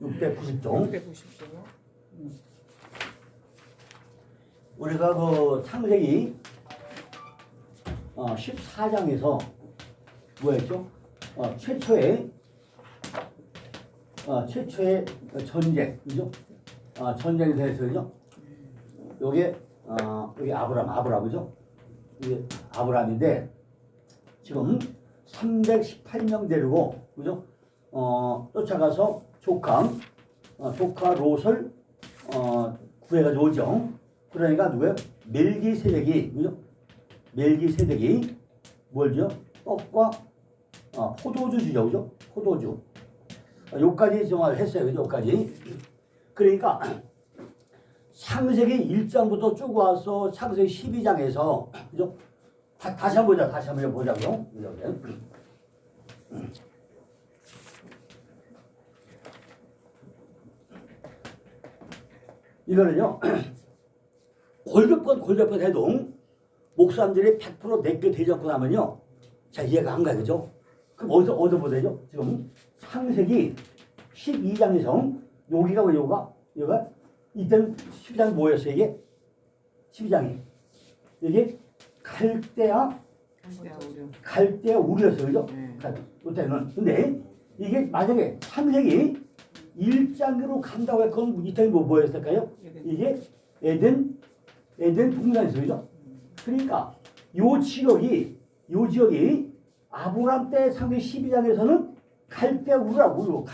690종. 690종. 우리가 그 창세기 14장에서 뭐였죠? 최초의 전쟁, 그죠? 전쟁에 대해서죠. 요게 여기 아브라함이죠? 이게 아브라함인데 지금 318명 데리고, 그죠? 쫓아가서 조카 롯을 구해가지고 오죠. 그러니까 누구예요? 멜기세덱이, 그죠? 멜기세덱이 뭘죠? 떡과 포도주 주죠, 그죠? 포도주. 요까지 정말 했어요, 그죠? 요까지. 그러니까 창세기 1장부터 쭉 와서 창세기 12장에서, 그죠? 다시 한번 보자고요. 이거는요, 골격번 해도 목사님들이 100% 내게 되지 나면요, 자, 이해가 안 가요, 그죠? 그럼 어디서 보세요? 지금 창세기 12장에서 여기가 이때는 12장이 뭐였어요, 이게? 12장이. 이게 갈대아 우리였어요, 그죠? 그때는. 근데 이게 만약에 창세기 1장으로 간다고 했건 이 땅이 뭐였을까요? 이게 에덴 동산이었어요, 그죠? 그러니까 요 지역이 아브라함 때 창세기 12장에서는 갈대우라고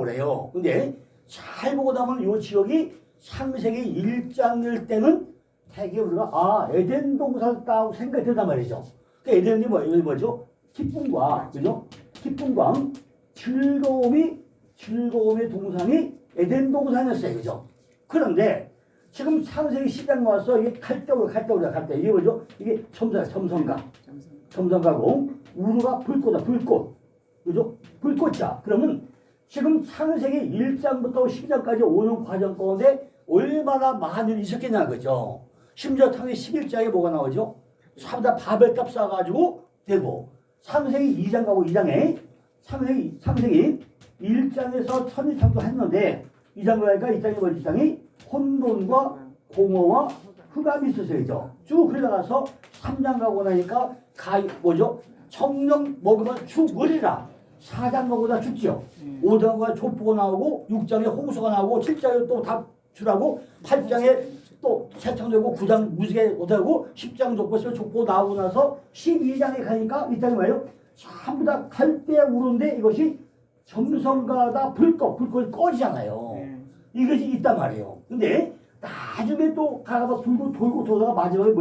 그래요. 근데 잘 보고 나면 요 지역이 창세기 1장일 때는 되게 우리가 에덴 동산이라고 생각이 든단 말이죠. 그러니까 에덴이 뭐죠? 기쁨과, 그죠? 기쁨과 즐거움의 동산이 에덴 동산이었어요, 그죠? 그런데 지금 창세기 10장 와서 이게 갈대. 이게 뭐죠? 이게 첨성가고 우루가 불꽃. 그죠? 불꽃이야. 그러면 지금 창세기 1장부터 10장까지 오는 과정 가운데 얼마나 많은 일이 있었겠냐는 거죠. 심지어 창세기 11장에 뭐가 나오죠? 사다 바벨탑 쌓아가지고 되고, 창세기 2장 가고 2장에 창세기 1장에서 천지 창조했는데 2장 가니까 이 땅이 뭐지? 이 땅이 혼돈과 공허와 흑암이 있었어요. 쭉 흘러가서 3장 가고 나니까 뭐죠? 성령 먹으면 죽으리라. 4장 먹으다 죽죠. 5장에 족보가 나오고 6장에 홍수가 나오고 7장에 또 답주라고 8장에 또 세창되고 9장 무지개 오다고 10장 족보 나오고 나서 12장에 가니까 이 땅이 뭐예요? 전부 다 갈대 우르는데 이것이 점성가다 불꽃이 꺼지잖아요. 이것이 있단 말이에요. 근데 나중에 또 가다가 돌고 돌다가 마지막에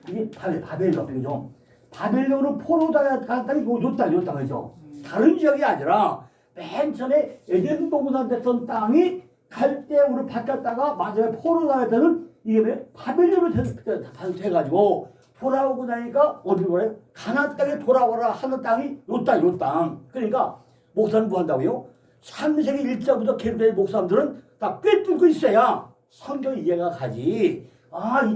이게 바벨론이죠. 바벨론으로 포로 다녔다니 요 땅이죠. 다른 지역이 아니라 맨 처음에 에덴 동산 됐던 땅이 갈대우로 바뀌었다가 마지막에 포로 다녔다는 이게 바벨론으로 돼가지고 돌아오고 나니까 어디로 그래요? 가나안 땅에 돌아오라 하는 땅이 요 땅. 그러니까 목사는 뭐 한다고요? 창세기 1장부터 계속된 목사님들은 다 꿰뚫고 있어야 성경 이해가 가지. 이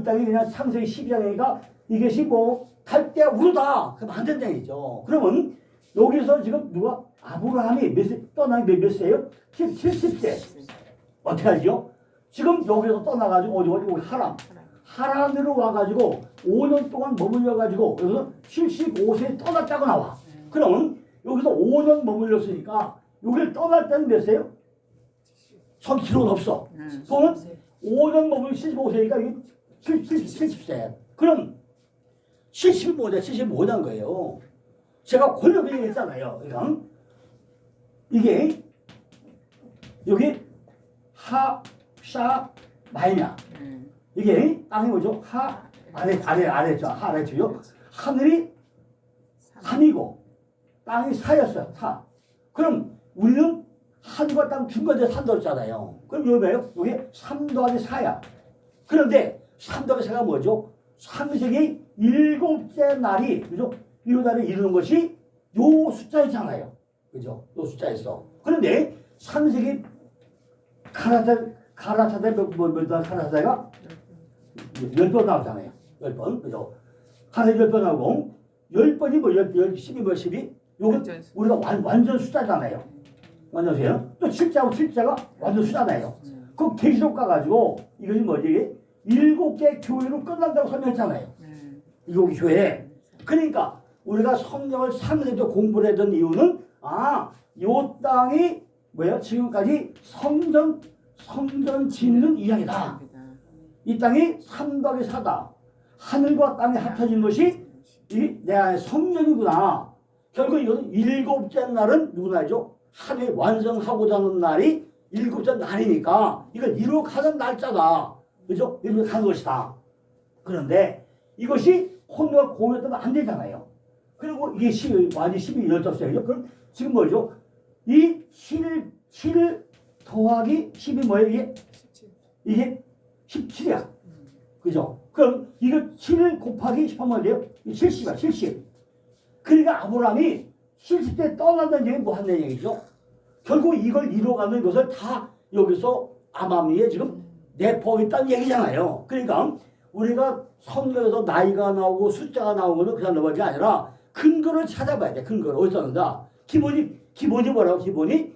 땅이 그냥 창세기 12장이니까 이것이 뭐 갈대우르다. 그럼 안 된다는 얘기죠. 그러면 여기서 지금 누가 아브라함이 떠난 게 몇 세예요? 70세. 어떻게 하죠? 지금 여기서 떠나가지고 어디 하란으로 와가지고 5년 동안 머물러가지고 여기서 75세에 떠났다고 나와. 그러면 여기서 5년 머물렀으니까 여기를 떠날 때는 몇 세요? 전 기록은 없어. 그러면 5년 머물러 75세니까 이게 70세. 그럼 75년 거예요. 제가 권력 얘기했잖아요. 그러니까 이게 여기 하샤 마이냐. 이게 땅이 뭐죠? 아래죠. 하늘이 산이고 땅이 사였어요. 사. 그럼 우리는 하늘과 땅 중간에 산더잖아요. 그럼 여기 뭐예요? 여기 3 더하기 4야. 그런데 3 더하기 4가 뭐죠? 창세기 7째 날이, 그죠? 이 날을 이루는 것이 요 숫자이잖아요. 그죠? 요 숫자에서. 그런데 창세기 가라사대 가라사대가 10번 나오잖아요. 10번. 그죠? 하나 10번 나오고 10번이 뭐 12, 12? 요건 우리가 완전 숫자잖아요. 완전수예요. 또 7자하고 7자가 완전수잖아요. 그 계시록 가가지고 이것이 뭐지? 7개 교회로 끝난다고 설명했잖아요. 7개 교회. 그러니까 우리가 성경을 상세히 공부를 했던 이유는 요 땅이 뭐야? 지금까지 성전 짓는 이야기다. 이 땅이 3박의 4다. 하늘과 땅이 합쳐진 것이 내 안의 성전이구나. 결국 이것은 7째 날은 누구 날이죠? 하늘이 완성하고자 하는 날이 7째 날이니까 이걸 이룩하는 날짜다. 그죠? 이룩하는 것이다. 그런데 이것이 혼과 고려 때문에 안 되잖아요. 그리고 이게 12, 12 그럼 지금 뭐죠? 이 7 더하기 10이 뭐예요? 이게 17이야. 그죠? 그럼 이거 7 곱하기 10 하면 돼요? 70이야, 70. 그러니까 아브라함이 70대 떠난다는 얘기는 뭐 한다는 얘기죠? 결국 이걸 이뤄가는 것을 다 여기서 아마미에 지금 내포하고 있다는 얘기잖아요. 그러니까 우리가 성경에서 나이가 나오고 숫자가 나오는 그냥 넘어가는 게 아니라 근거를 찾아봐야 돼. 근거를 어디서 나온다? 기본이 뭐라고? 기본이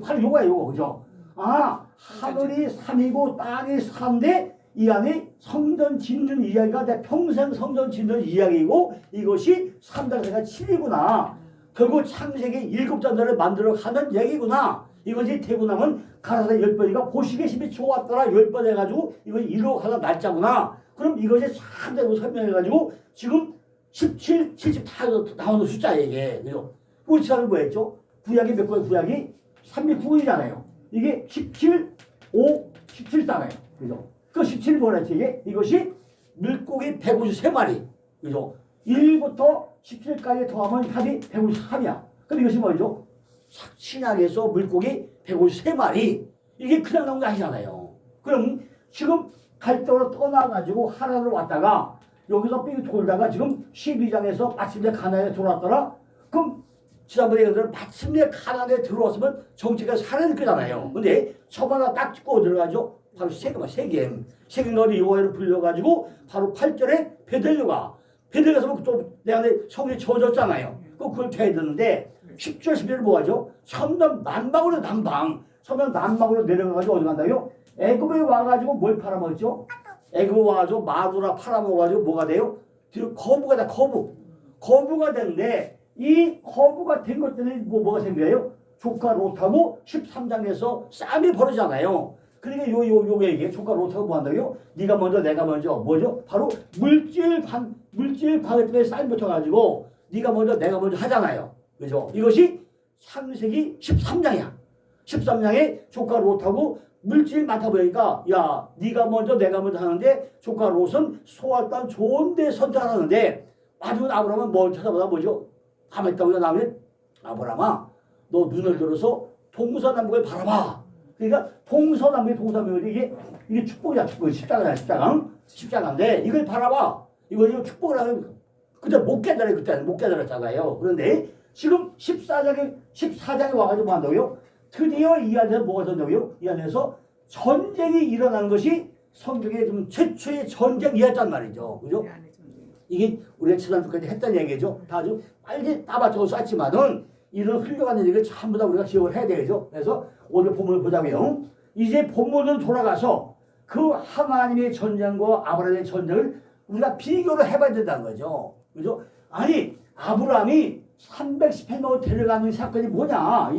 바로 요거야, 요거. 그죠? 하늘이 3이고 땅이 3대 이 안에 성전 짓는 이야기가 내 평생 성전 짓는 이야기이고 이것이 3달세가 7이구나. 결국 창세기 7잔들을 만들어 가는 얘기구나. 이것이 되고 나면 가라사 10번이가 보시기 심히 좋았더라 10번 해가지고 이걸 이루어가는 날짜구나. 그럼 이것이 참대로 설명해가지고 지금 17, 70 다 나오는 숫자예요 이게. 그죠? 우리 사람은 뭐 했죠? 구약이 몇 번이에요? 구약이 309번이잖아요. 이게 17, 5, 17잖아요. 그죠? 그 17이 뭐라 했지 이게? 이것이 물고기 153마리. 그죠? 1부터 17까지 더하면 합이 153이야. 그럼 이것이 뭐죠? 신약에서 물고기 153마리. 이게 그냥 나온 게 아니잖아요. 그럼 지금 갈대로 떠나가지고 하란으로 왔다가 여기서 삥 돌다가 지금 12장에서 마침내 가나안에 들어왔더라. 그럼 지난번에 얘기한 대로 마침내 가나안에 들어왔으면 정체가 살아날 거잖아요. 근데 저번에 딱 찍고 들어가죠. 바로 세겜. 세겜가도 여호와를 불려가지고 바로 8절에 베들레가 베들레가서 또 내 안에 성이 젖었잖아요. 그걸 돼야 되는데 10절 11절 뭐하죠? 섬전 남방으로 섬전 남방으로 내려가가지고 어디 간다요? 애굽에 와가지고 뭘 팔아먹었죠? 애굽에 와가지고 마누라 팔아먹어가지고 뭐가 돼요? 뒤로 거부가 돼. 거부가 되는데 이 거부가 된 것 때문에 뭐가 생겨요? 조카 롯하고 13장에서 싸움이 벌어지잖아요. 그러니까 요게 이게 조카 롯하고 뭐 한다고요? 네가 먼저 내가 먼저 뭐죠? 바로 물질 방해 때문에 싸움 붙어가지고 네가 먼저 내가 먼저 하잖아요. 그죠? 이것이 창세기 13장이야. 13장에 조카 롯하고 물질 많다 보니까 야 네가 먼저 내가 먼저 하는데 조카 롯은 소알단 좋은 데 선택하는데 마지막 아브라함은 뭘 찾아보다 뭐죠? 가만히 있다고 나오면 아브라함아 너 눈을 들어서 동서남북을 바라봐. 그러니까 동서남북이 이게 축복이야. 축복. 십자가인데 이걸 바라봐. 이거 축복을 하면 그때 못 깨달아요. 그때는 못 깨달았잖아요. 그런데 지금 14장에 와가지고 뭐 한다고요? 드디어 이 안에서 뭐가 된다고요? 이 안에서 전쟁이 일어난 것이 성경의 좀 최초의 전쟁이었단 말이죠. 그죠? 이게 우리가 지난주까지 했던 얘기죠. 다 아주 빨리 따박혀서 쐈지만은 이런 훌륭한 얘기를 전부 다 우리가 기억을 해야 되죠. 그래서 오늘 본문을 보자고요. 이제 본문은 돌아가서 그 하나님의 전쟁과 아브라함의 전쟁을 우리가 비교를 해봐야 된다는 거죠. 그죠? 아니 아브라함이 318명을 데려가는 사건이 뭐냐?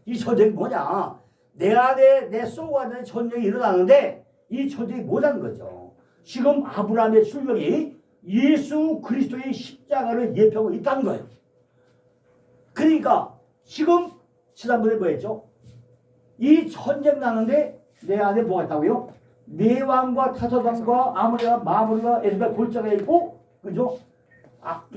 이 전쟁이 뭐냐? 내 안에 내 소우 안에 전쟁이 일어나는데 이 전쟁이 뭐라는 거죠? 지금 아브라함의 출력이 예수 그리스도의 십자가를 예표하고 있다는 거예요. 그러니까 지금 지난번에 뭐 했죠? 이 전쟁 나는데 내 안에 뭐가 있다고요? 네 왕과 타사당과 아므리와 마므리와 에스벨 골짜기가 있고 그죠?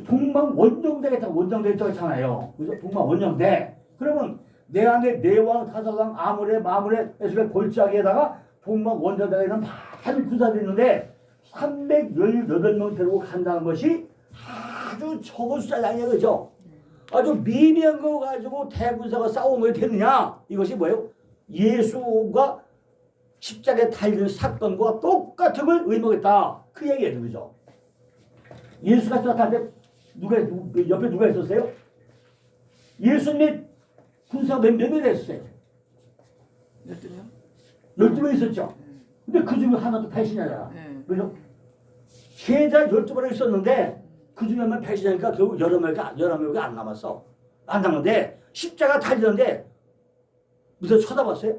동방 원정대가 있다고 원정대 있다고 했잖아요. 그죠? 동방 원정대. 그러면 내 안에 네 왕 타사당 아므리 마므리 에스벨 골짜기에다가 동방 원정대가 있는 많은 군사들이 있는데 318명 데리고 간다는 것이 아주 적은 숫자가 아니에요. 그죠? 아주 미미한 거 가지고 대군사가 싸움을 되느냐? 이것이 뭐예요? 예수가 십자가에 달리는 사건과 똑같은 걸 의미하겠다. 그 얘기예요. 그죠? 예수가 나타날 때 옆에 누가 있었어요? 예수님이 군사가 몇 했어요? 12명? 12명 있었죠. 근데 그 중에 하나도 배신자잖아. 네. 그죠? 제자 12명이 있었는데 그 중에 한 명 배신자니까 결국 11명이 안 남았어. 안 남았는데 십자가 달리는데 무슨 쳐다봤어요?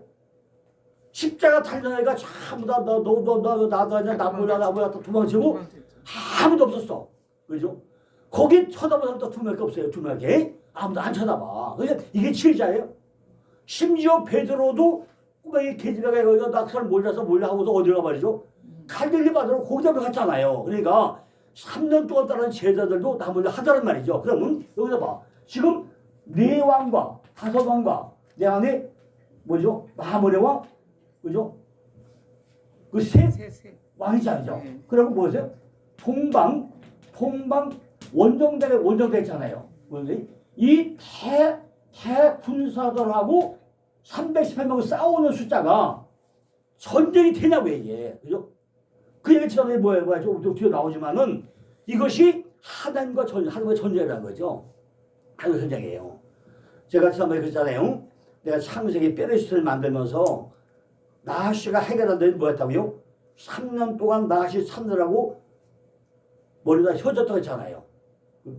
십자가 달리니까 전부 다 나보다 도망치고 아무도 없었어. 그죠? 거기 쳐다보는 사람 두 명밖에 없어요. 두 명밖에. 아무도 안 쳐다봐. 그러니까 이게 지혜자예요. 심지어 베드로도 꼬마이 계집애가 여기가 낙서를 몰라 하고서 어디로 가버리죠? 갈릴리 바다로 거기다 갔잖아요. 그러니까 3년 동안 따른 제자들도 나 몰라 하자는 말이죠. 그러면 여기서 봐. 지금 4왕과 5왕과 내 안에 뭐죠? 마모레와 그죠? 그 세 왕이잖아요. 네. 그리고 뭐세요? 동방 원정대 있잖아요. 이 대군사들하고 318명을 싸우는 숫자가 전쟁이 되냐고 이게. 그죠? 그 얘기 처음에 뭐야 좀 뒤에 나오지만은 이것이 하나님과 전쟁이라는 거죠. 하나님과 전쟁이에요. 제가 지난번에 그랬잖아요. 내가 창세기 페르시스를 만들면서 나하시가 해결한 데는 뭐였다고요? 3년 동안 나하시 산들하고 머리가 휘어졌다고 했잖아요.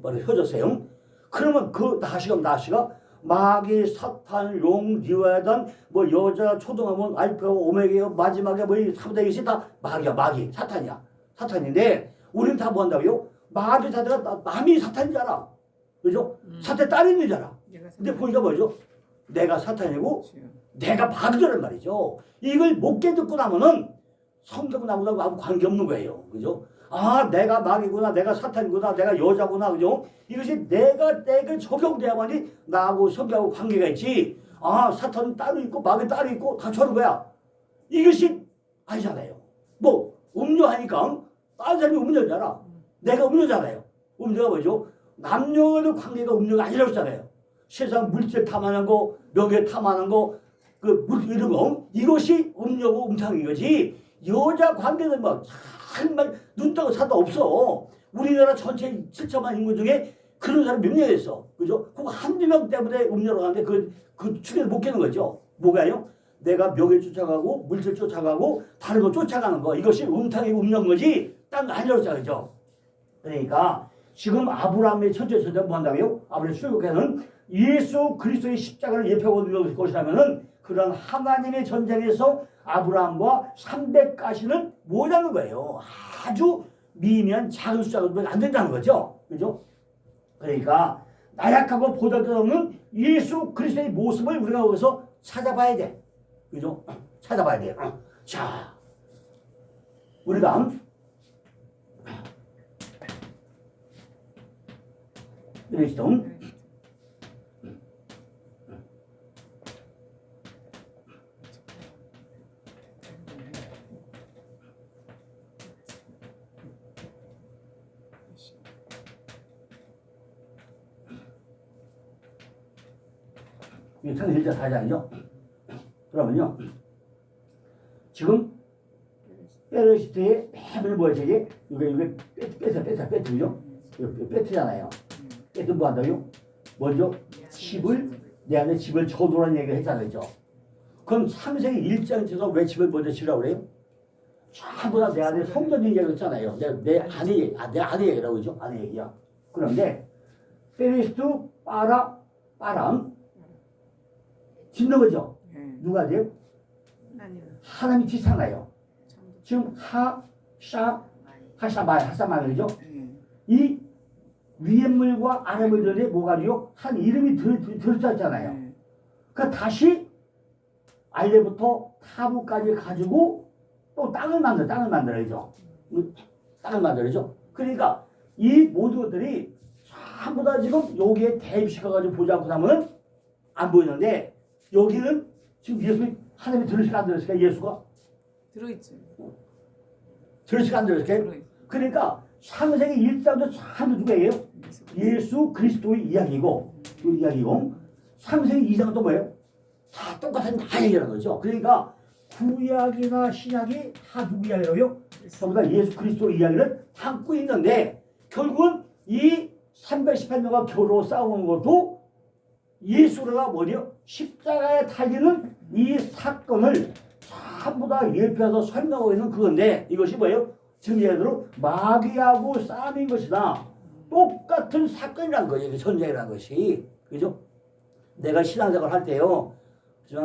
머리가 휘어졌어요. 그러면 그 나하시가 마귀, 사탄, 용, 리와단, 뭐 여자, 초등하면 알파, 오메가, 마지막에 뭐 이 사부대기시 다 마귀야, 사탄인데 우리는 다 뭐 한다고요? 마귀 자체가 남이 사탄이잖아. 그죠? 사탄 딸이잖아. 근데 보니까 뭐죠? 내가 사탄이고 내가 마귀라는 말이죠. 이걸 못 깨닫고 나면은 성경 나보다 아무 관계없는 거예요. 그죠? 아, 내가 마귀구나, 내가 사탄이구나, 내가 여자구나, 그죠? 이것이 내가 적용돼야만이 나하고 성경하고 관계가 있지. 아, 사탄은 따로 있고, 마귀 따로 있고, 다 저런 거야. 이것이 아니잖아요. 뭐, 음료하니까, 다른 사람이 음료잖아. 내가 음료잖아요. 음료가 뭐죠? 남녀의 관계가 음료가 아니라고 했잖아요. 세상 물질 탐하는 거, 명예 탐하는 거, 이런 거, 이것이 음료고 음탕인 거지. 여자 관계는 뭐, 정말 눈 뜨고 사도 없어. 우리나라 전체 7천만 인구 중에 그런 사람 몇 명 있어. 그죠? 그거 한두 명 때문에 음료로 가는데 그 축에서 못 깨는 거죠. 뭐가요? 내가 명예 쫓아가고, 물질 쫓아가고, 다른 거 쫓아가는 거. 이것이 음탕이고 음료인 거지. 딴 거 아니라고 생각하죠. 그러니까 지금 아브라함의 천재에서 뭐 한다고요? 아브라함의 출국에는 예수 그리스도의 십자가를 예표하고 있는 것이라면은 그런 하나님의 전쟁에서 아브라함과 300가시는 뭐라는 거예요. 아주 미미한 작은 숫자로 안 된다는 거죠. 그죠? 그러니까 나약하고 보잘것없는 예수 그리스도의 모습을 우리가 여기서 찾아봐야 돼. 그죠? 찾아봐야 돼요. 자, 우리가 그리스도 이게 창세기 1장 4장이죠. 그러면요. 지금 페르시트의 맨을 뭐였죠? 이게 배트죠? 배트잖아요. 배트 뭐 한다고요? 먼저 내 안에 집을 쳐두라는 얘기를 했잖아요. 그죠? 그럼 창세기 1장에서 왜 집을 먼저 지으라고 그래요? 전부 다 내 안에 성전 얘기를 했잖아요. 내 아내 얘기라고 그러죠? 아내 얘기야. 그런데 페르시트 빠람 짓는 거죠. 누가 돼요? 하나님이 짓잖아요. 지금 하샤마이죠. 이 위에 물과 아래 물들이 뭐가 돼요? 한 이름이 들었잖아요. 그러니까 다시 알레부터 타부까지 가지고 또 땅을 만들어야죠. 땅을 만들어야죠. 그러니까 이 모든 것들이 전부 다 지금 여기에 대입시켜가지고 보자고 하면 안 보이는데 여기는 지금 예수 하나님이 들으실까 안 들으실까? 예수가 들어있지. 들으실까 안 들으실까? 그러니까 창세기 1장도 전부 누구예요? 예수 그리스도의 이야기고 창세기 2장은 또 뭐예요? 다 똑같은 다 얘기하는 거죠. 그러니까 구약이나 신약이 다 누구 이야기라고요? 전부 다 예수 그리스도 이야기를 담고 있는데 결국은 이 318명과 겨루어 싸우는 것도 예수가 뭐죠? 십자가에 달리는 이 사건을 전부 다 예표해서 설명하고 있는 그건데 이것이 뭐예요? 지금 예를 마귀하고 싸움인 것이다. 똑같은 사건이라는 거예요. 이게 전쟁이라는 것이. 그죠? 내가 신앙생활 할 때요.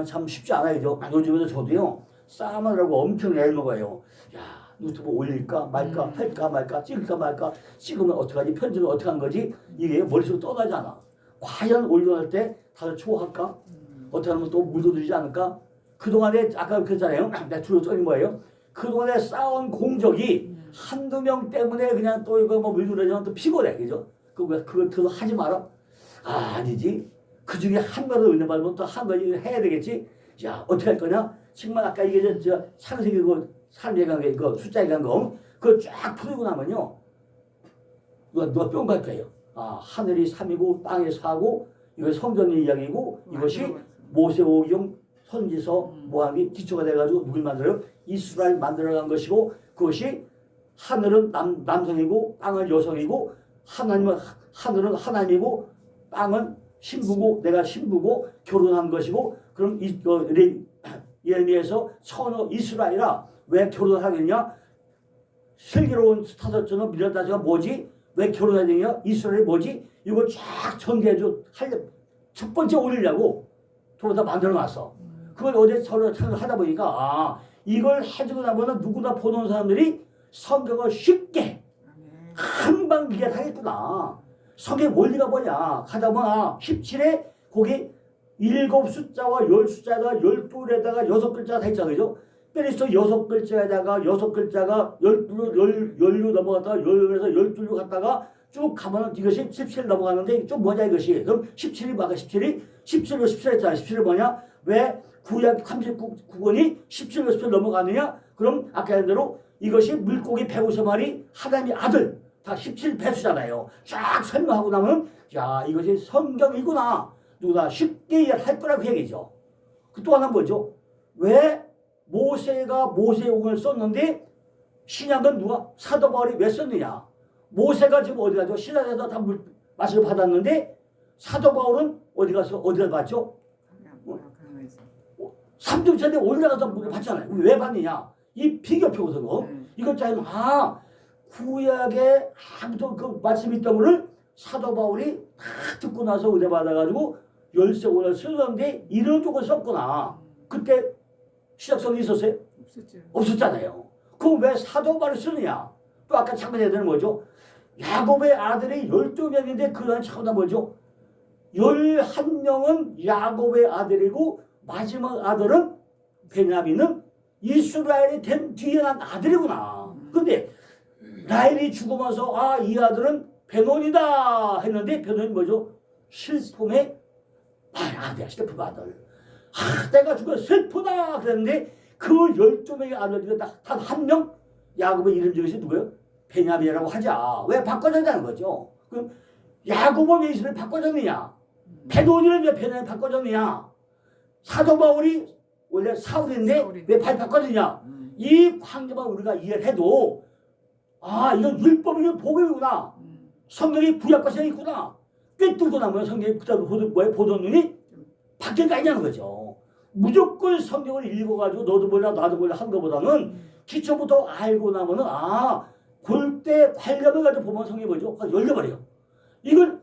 참 쉽지 않아요. 그죠? 요즘에도 저도요. 싸움하느라고 엄청 애먹어요. 야, 유튜브 올릴까 말까 할까 말까 찍을까 말까 찍으면 어떡하지 편집은 어떻게 하는 거지 이게 머릿속에 떠나잖아. 과연 올려놓을 때 다들 좋아할까? 어떻게 하면 또 묻어들지 않을까? 그동안에 아까 그랬잖아요. 내가 주로 쩌는 거예요. 그동안에 쌓은 공적이 한두 명 때문에 그냥 또 이거 뭐 물들어지면 또 피곤해. 그죠? 그거 하지 마라. 아, 아니지. 그 중에 한 가지 은혜 받으면 또 한 가지 해야 되겠지. 야, 어떻게 할 거냐? 정말 아까 이게 저 창세기고 삶 얘기한 게 이거 숫자 얘기한 거 그거 쫙 풀고 나면요. 누가 뿅 갈 거예요. 아, 하늘이 3이고 땅이 4고 이거 성전의 이야기고 이것이 모세오경 선지서 모함이 기초가 돼가지고 누굴 만들어요? 이스라엘 만들어간 것이고 그것이 하늘은 남성이고 땅은 여성이고 하늘은 하나님이고 땅은 신부고 내가 신부고 결혼한 것이고 그럼 예레미야에서 선어 이스라엘아 왜 결혼을 하겠냐? 슬기로운 스타더처럼 밀어다가 뭐지? 왜 결혼해야 되냐? 이스라엘이 뭐지? 이거 쫙 전개해줘 첫 번째 올리려고 도로다 만들어놨어. 그걸 어제 서로 하다 보니까 아 이걸 해주고 나면은 누구나 보는 사람들이 성경을 쉽게 금방 이해하겠구나. 성경 원리가 뭐냐? 가다 보면 17에 거기 7 숫자와 10 숫자에다가 12에다가 6글자가 다 있잖아요. 그죠? 빼리서 6글자에다가 6글자가 12로 넘어갔다가 10에서 12로 갔다가 쭉 가면 이것이 17 넘어가는데 좀 뭐냐 이것이. 그럼 17이 뭐가 17이? 17로 17 했잖아. 17이 뭐냐? 왜 구약 39권이 17로 17 넘어가느냐? 그럼 아까 한 대로 이것이 물고기 150마리 하나님의 아들 다 17 배수잖아요. 쫙 설명하고 나면 야 이것이 성경이구나. 누구나 쉽게 이해할 거라고 그 얘기죠. 또 하나는 뭐죠? 왜 모세가 모세오경을 썼는데 신약은 누가 사도 바울이 왜 썼느냐? 모세가 지금 어디 가죠? 신약에서 다 말씀을 받았는데 사도 바울은 어디 가서 어디가 받죠? 삼중천에 올라가서 받잖아요. 왜 받느냐? 이 비교표거든요. 이것 짜면 아 구약에 아무도 그 말씀이 있던 거를 사도 바울이 다 듣고 나서 은혜 받아가지고 열쇠고를 쓰는데 이런 쪽을 썼구나. 그때 시작성이 있었어요? 없었잖아요. 그럼 왜 사도 바울을 쓰느냐? 또 아까 잠깐 얘기한 뭐죠? 야곱의 아들이 12명인데 그 안에 참다 뭐죠? 11명은 야곱의 아들이고 마지막 아들은 베냐민은 이스라엘이 된 뒤에 난 아들이구나. 근데 라헬이 죽으면서 아 이 아들은 베논이다 했는데 베논이 뭐죠? 슬픔의 아들, 슬픔 아들. 아 내가 죽어 슬프다 그랬는데 그 12명의 아들 중에 단 한 명 야곱의 이름 중에서 누구예요? 베냐민이라고 하자. 왜 바꿔졌냐는 거죠. 그럼 야곱은 왜 이스라엘 바꿔졌느냐? 베논이는 왜 베냐민 바꿔졌느냐? 사도 바울이 원래 사울인데 왜 바꿔졌냐? 이 관계만 우리가 이해를 해도 아 이건 율법이면 복음이구나. 성경이 구약과 신약이 있구나. 꿰뚫고 나면 성경이 그다음 뭐에 보던 눈이 바뀔 거 아니냐는 거죠. 무조건 성경을 읽어가지고 너도 몰라 나도 몰라 한 것보다는 기초부터 알고 나면은 아 골대 관념을 가지고 보면 성경이 뭐죠? 열려버려요. 이걸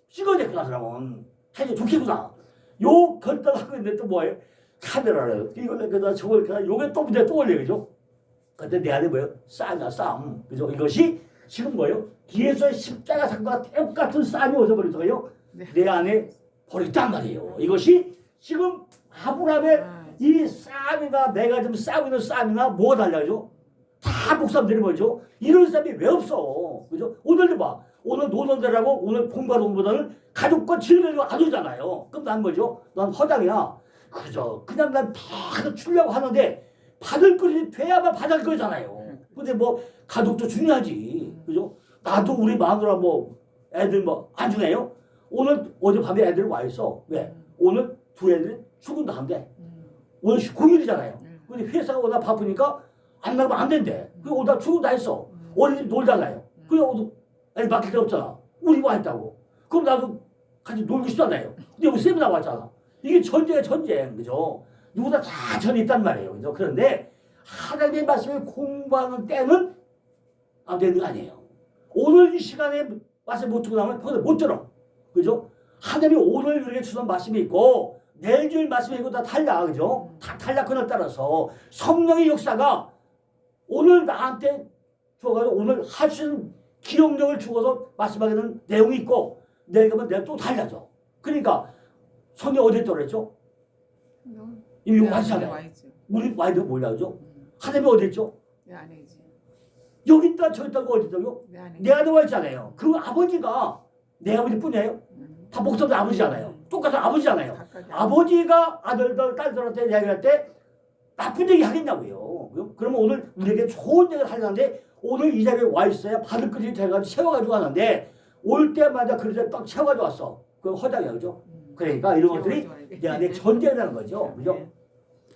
찍어냈구나 그러면 해도 좋겠구나. 요 결단하고 있는데 또 뭐예요? 카메라를 이걸 그다 저걸 그다 요게 또 문제 또 올려 그죠? 근데 내 안에 뭐예요? 싸움이야 싸움 그죠? 이것이 지금 뭐예요? 예수의 십자가 사건과 똑같은 싸움이 어디서 벌어져요? 내 안에 벌어졌단 말이에요. 이것이 지금 아브라함의 이 싸움이나 내가 지금 싸우고 있는 싸움이나 뭐가 달라져? 다 목사님들이 뭐죠? 이런 사람이 왜 없어? 그죠? 오늘도 봐. 오늘 노동자라고 오늘 공부하는 것보다는 가족과 즐기려고 안 오잖아요. 그럼 난 뭐죠? 난 허당이야. 그죠? 그냥 난 다 주려고 하는데 받을 것이 돼야만 받을 거잖아요. 근데 뭐 가족도 중요하지. 그죠? 나도 우리 마누라 뭐 애들 뭐 안 중요해요? 오늘 어젯밤에 애들 와 있어. 왜? 오늘 두 애들이 출근도 한대. 오늘 공휴일이잖아요. 근데 회사가 오다 바쁘니까 안 나가면 안 된대. 그리고 오다 출근 다 했어. 어린이집 놀잖아요. 그래 애들 맡길 데 없잖아. 우리 와 있다고. 그럼 나도 같이 놀고 싶잖아요. 근데 여기 쌤이 나왔잖아. 이게 전쟁이야, 전쟁. 그죠? 누구나 다 전에 있단 말이에요. 그죠? 그런데 하나님의 말씀을 공부하는 때는 안 되는 거 아니에요. 오늘 이 시간에 말씀 못 듣고 나면 평생 못 들어. 그죠? 하나님이 오늘 우리에게 주는 말씀이 있고 내일 줄 말씀이 있고 다 달라. 그죠? 다 달라. 그날 따라서 성령의 역사가 오늘 나한테 줘가지고 오늘 할 수 있는 기억력을 주어서 말씀하게 되는 내용이 있고 내일 가면 내가 또 달라져. 그러니까 성경 어디에 떨어졌죠? 이미 완성해. 우리 와이드 몰라 그죠? 하나님이 어디 있죠? 내 안에 있지. 여기 있다 저기 있다고 어디 있다고? 내 안에. 내 안에 와 있잖아요. 그 아버지가 내 아버지뿐이에요. 다 목사들 아버지잖아요. 똑같은 아버지잖아요. 아버지가 아들들 딸들한테 이야기할 때 나쁜 얘기 하겠냐고요. 그러면 오늘 우리에게 좋은 얘기를 하려는데 오늘 이 자리에 와 있어야 받을 그릇이 돼가지고 채워가지고 왔는데 올 때마다 그릇에 딱 채워가지고 왔어. 그건 허당이야. 그죠? 그러니까 이런 것들이 내 안에 전쟁이라는 거죠. 그죠?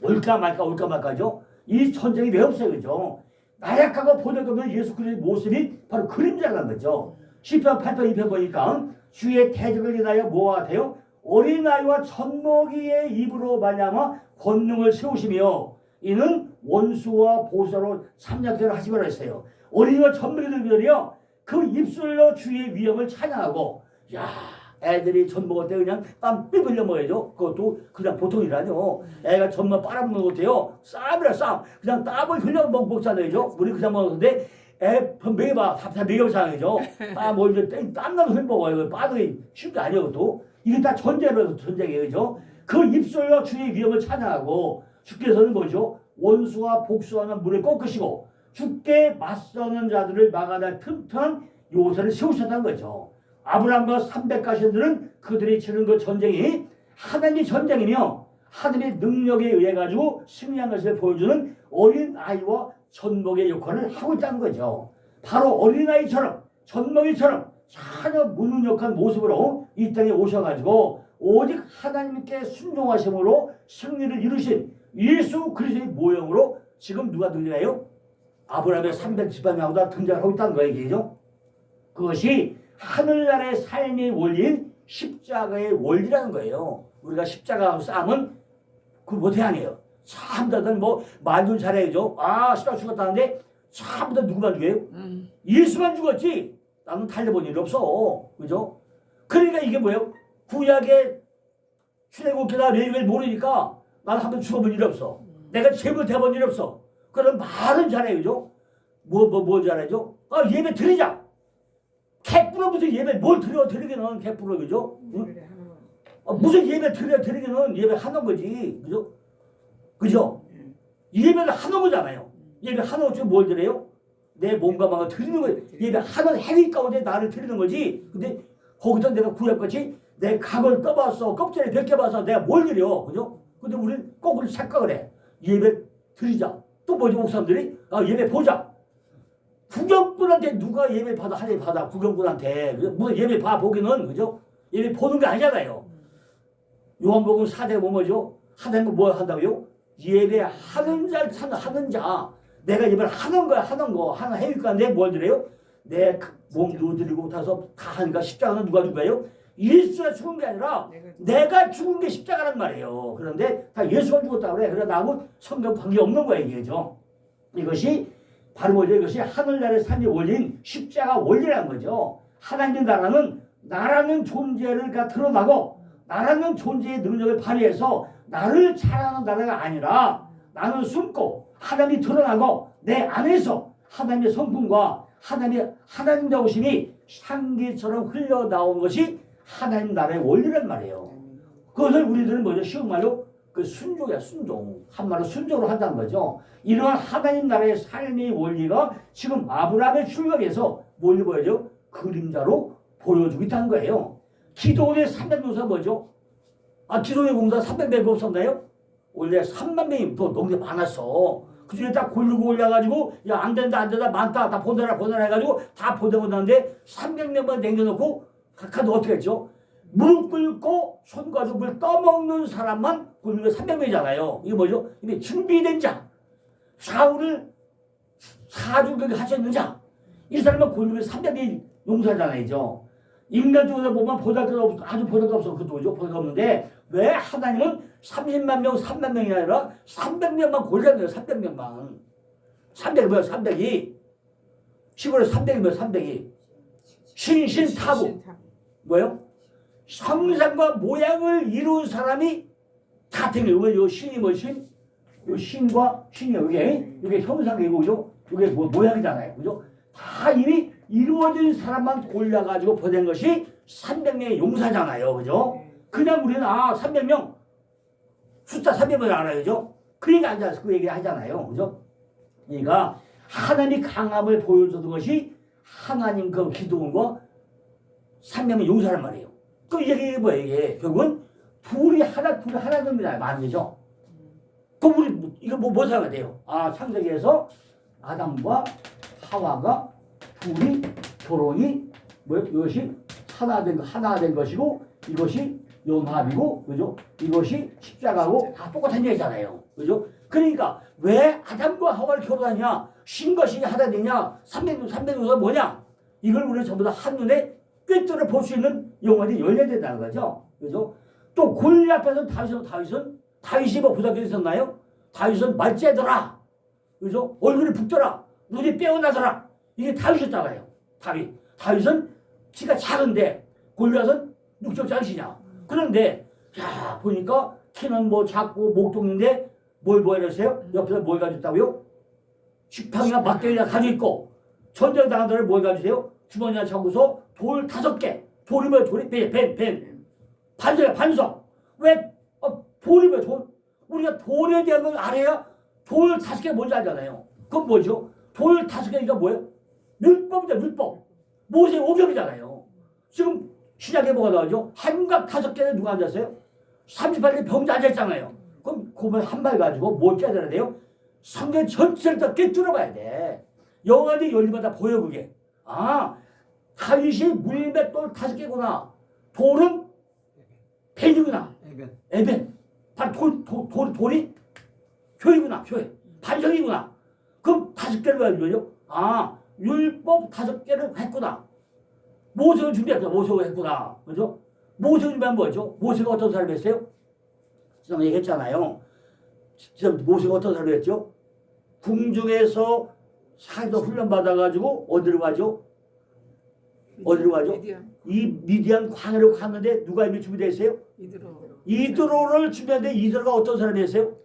올까 말까 올까 말까죠. 이 전쟁이 왜 없어요. 그죠? 나약하고 보내보면 예수 그리스도의 모습이 바로 그림자라는 거죠. 시편 8편 2편 보니까 주의 대적을 인하여 뭐가 돼요? 어린아이와 젖먹이의 입으로 말미암아 권능을 세우시며 이는 원수와 보수로 참작들을 하시기로 했어요. 어린이와 젖먹이들이요 그 입술로 주의 위엄을 찬양하고 야 애들이 젖 먹을 때 그냥 땀 삐 흘려 먹어야죠. 그것도 그냥 보통 일아니요. 애가 젖만 빨아먹는 것 같아요. 쌈이라 쌈. 그냥 땀을 흘려 먹잖아요. 우리 그냥 먹었는데 애 먹여봐. 다 먹여보잖아요. 뭐 이제 땀나면 흘 먹어요. 빠르게 쉬운 게 아니에요. 또 이게 다 전쟁이에요. 그죠? 그 입술로 주의 위엄을 찬양하고 주께서는 뭐죠? 원수와 복수하는 물을 꺾으시고 주께 맞서는 자들을 막아낼 튼튼한 요새를 세우셨다는 거죠. 아브라함과 300가신들은 그들이 치른 그 전쟁이 하나님의 전쟁이며 하나님의 능력에 의해 가지고 승리한 것을 보여주는 어린아이와 젖먹이의 역할을 하고 있다는 거죠. 바로 어린아이처럼 젖먹이처럼 전혀 무능력한 모습으로 이 땅에 오셔가지고 오직 하나님께 순종하심으로 승리를 이루신 예수 그리스도의 모형으로 지금 누가 등장해요? 아브라함의 310만명보다 등장하고 있다는 거예요. 이게죠? 그것이 하늘나라의 삶의 원리인 십자가의 원리라는 거예요. 우리가 십자가 싸움은 그 못해 아니에요. 참다들 뭐 말도 잘해야죠. 아 십자가 죽었다는데 참다 누구만 죽여요? 예수만 죽었지 나는 달려본 일이 없어. 그죠? 그러니까 이게 뭐예요? 구약의 출애굽기나 레위기를 모르니까 나는 한번 죽어본 일이 없어. 내가 제물 대본 일이 없어. 그럼 말은 잘해요. 그죠? 뭐 잘하죠? 아 예배 드리자. 개뿔어 무슨 예배 뭘 드리기는 개뿔어. 그죠? 응? 무슨 예배 드리기는 예배 하는 거지. 그죠? 그죠? 예배를 하는 거잖아요. 예배 하는 것 중에 뭘 드려요? 내 몸과 마음을 드리는 거예요. 예배 하는 행위 가운데 나를 드리는 거지. 근데 거기서 내가 구약같이 내 각을 떠봤어. 껍질을 벗겨봐서 내가 뭘 드려. 그죠? 근데 우리는 꼭 우리 착각을 해. 예배 드리자. 또 뭐지 목사님들이? 아 예배 보자. 구경꾼한테 누가 예배 받아 하나님 받아 구경꾼한테 무슨 예배 봐 보기는 그죠? 예배 보는 게 아니잖아요. 요한복음 4대 뭐죠? 하나님은 뭐 한다고요? 예배하는 자를 하는 자. 내가 예배를 하는 거야 하는 거 하는 행위가인데 뭘 드려요? 내 몸도 드리고 타서 다 하니까 십자가는 누가 죽어요? 예수가 죽은 게 아니라 내가 죽은 게 십자가란 말이에요. 그런데 다 예수가 죽었다고 그래. 그래 나하고 성경 관계 없는 거야 이게죠. 이것이 바로 뭐죠? 이것이 하늘나라의 삶의 원리인 십자가 원리라는 거죠. 하나님의 나라는 나라는 존재를 드러나고 나라는 존재의 능력을 발휘해서 나를 자랑하는 나라가 아니라 나는 숨고 하나님이 드러나고 내 안에서 하나님의 성품과 하나님 나오심이 향기처럼 흘러나온 것이 하나님 나라의 원리란 말이에요. 그것을 우리들은 뭐죠? 쉬운 말로 그 순종이야 순종. 한말로 순종으로 한다는 거죠. 이러한 하나님 나라의 삶의 원리가 지금 아브라함의 출력에서 뭘로 보여요? 그림자로 보여주고 있다는 거예요. 기도원의 300명사 뭐죠? 아 기도원의 공사 300명 없었나요? 원래 3만 명이 더 너무 많았어. 그 중에 딱 고르고 올려가지고 야 안 된다 많다 다 보내라 해가지고 다 보내고 났는데 300명만 남겨놓고 각하도 어떻게 했죠? 무릎 꿇고 손과 물 떠먹는 사람만 굶는 게 300명이잖아요. 이게 뭐죠? 이게 준비된 자. 사울을 사주를 하셨는 자. 이 사람은 굶는 게 300명이 용사잖아요. 인간적으로 보면 보잘것 아주 보잘것 없어. 그것도 보잘것 없는데 왜 하나님은 30만 명, 3만 명이 아니라 300명만 골랐네요. 300명만. 300이 뭐야? 300이. 시골에 300이 뭐야? 300이. 신신타부. 뭐예요? 형상과 모양을 이룬 사람이 다 생겨요. 요 신이 뭐 신? 요 신과 신이요. 이게 형상이고, 그죠? 이게 모양이잖아요. 그죠? 다 이미 이루어진 사람만 골라가지고 보낸 것이 300명의 용사잖아요. 그죠? 그냥 우리는 300명 숫자 300명 알아요. 그죠? 그러니까 앉아서 그 얘기 하잖아요. 그죠? 그러니까 하나님이 강함을 보여주는 것이 하나님 그 기도원과 300명 용사란 말이에요. 그 얘기 뭐예요? 이게 결국은 둘이 하나 됩니다. 말이죠. 그럼 우리 이거 뭐 생각해야 돼요? 창세기에서 아담과 하와가 둘이 결혼이 이것이 하나 된 것이고 이것이 연합이고 그죠? 이것이 십자가고 다 똑같은 얘기잖아요. 그죠? 그러니까 왜 아담과 하와를 결혼하냐? 신것이 하나 되냐? 300요소가 뭐냐? 이걸 우리는 전부 다 한눈에 꿰뚫어 볼 수 있는 영혼이 열려야 된다는 거죠. 그죠? 또 골리앗 앞에서 다윗이 뭐 부탁이 있었나요? 다윗은 말째더라. 그죠? 얼굴이 붓더라. 눈이 빼어나더라. 이게 다윗이었잖아요. 다윗은 키가 작은데 골리앗은 육적장시냐. 그런데 야 보니까 키는 뭐 작고 목동인데 뭘 보여줬어요? 옆에서 뭘 가졌다고요? 식팡이나 막대기나 가지고 있고 전쟁 당한 데를 뭘 가지세요? 주머니나 차고서 돌 5개. 돌이 뭐야? 돌이 벤. 반석이야 반석. 왜 돌이 뭐야? 돌. 우리가 돌에 대한 걸 알아야 돌 5개 뭔지 알잖아요. 그건 뭐죠? 돌 5개니까 뭐예요? 율법이다 율법. 모세 오경이잖아요. 지금 신약에 뭐가 나오죠? 한각 5개는 누가 앉았어요? 38개 병자 앉아있잖아요. 그럼 그걸 한 발 가지고 뭘 깨달아야 돼요? 성경 전체를 다 꿰뚫어 봐야 돼. 영안이 열리마다 보여 그게. 다윗이 물맷돌 5개구나. 돌은 벤이구나. 에벤. 바로 돌이 교회구나. 교회. 반석이구나. 그럼 5개를 왜 알려요? 율법 5개를 했구나. 모세를 준비했구나. 모세가 했구나. 그죠? 모세 준비한 뭐죠? 모세가 어떤 사람이 했어요? 지난번에 얘기했잖아요. 모세가 어떤 사람이 했죠? 궁중에서 사도 훈련 받아가지고 어디로 가죠? 이 미디안 광야로 갔는데 누가 이미 준비되어 있어요? 이드로를 준비했는데 이드로가 어떤 사람이었어요?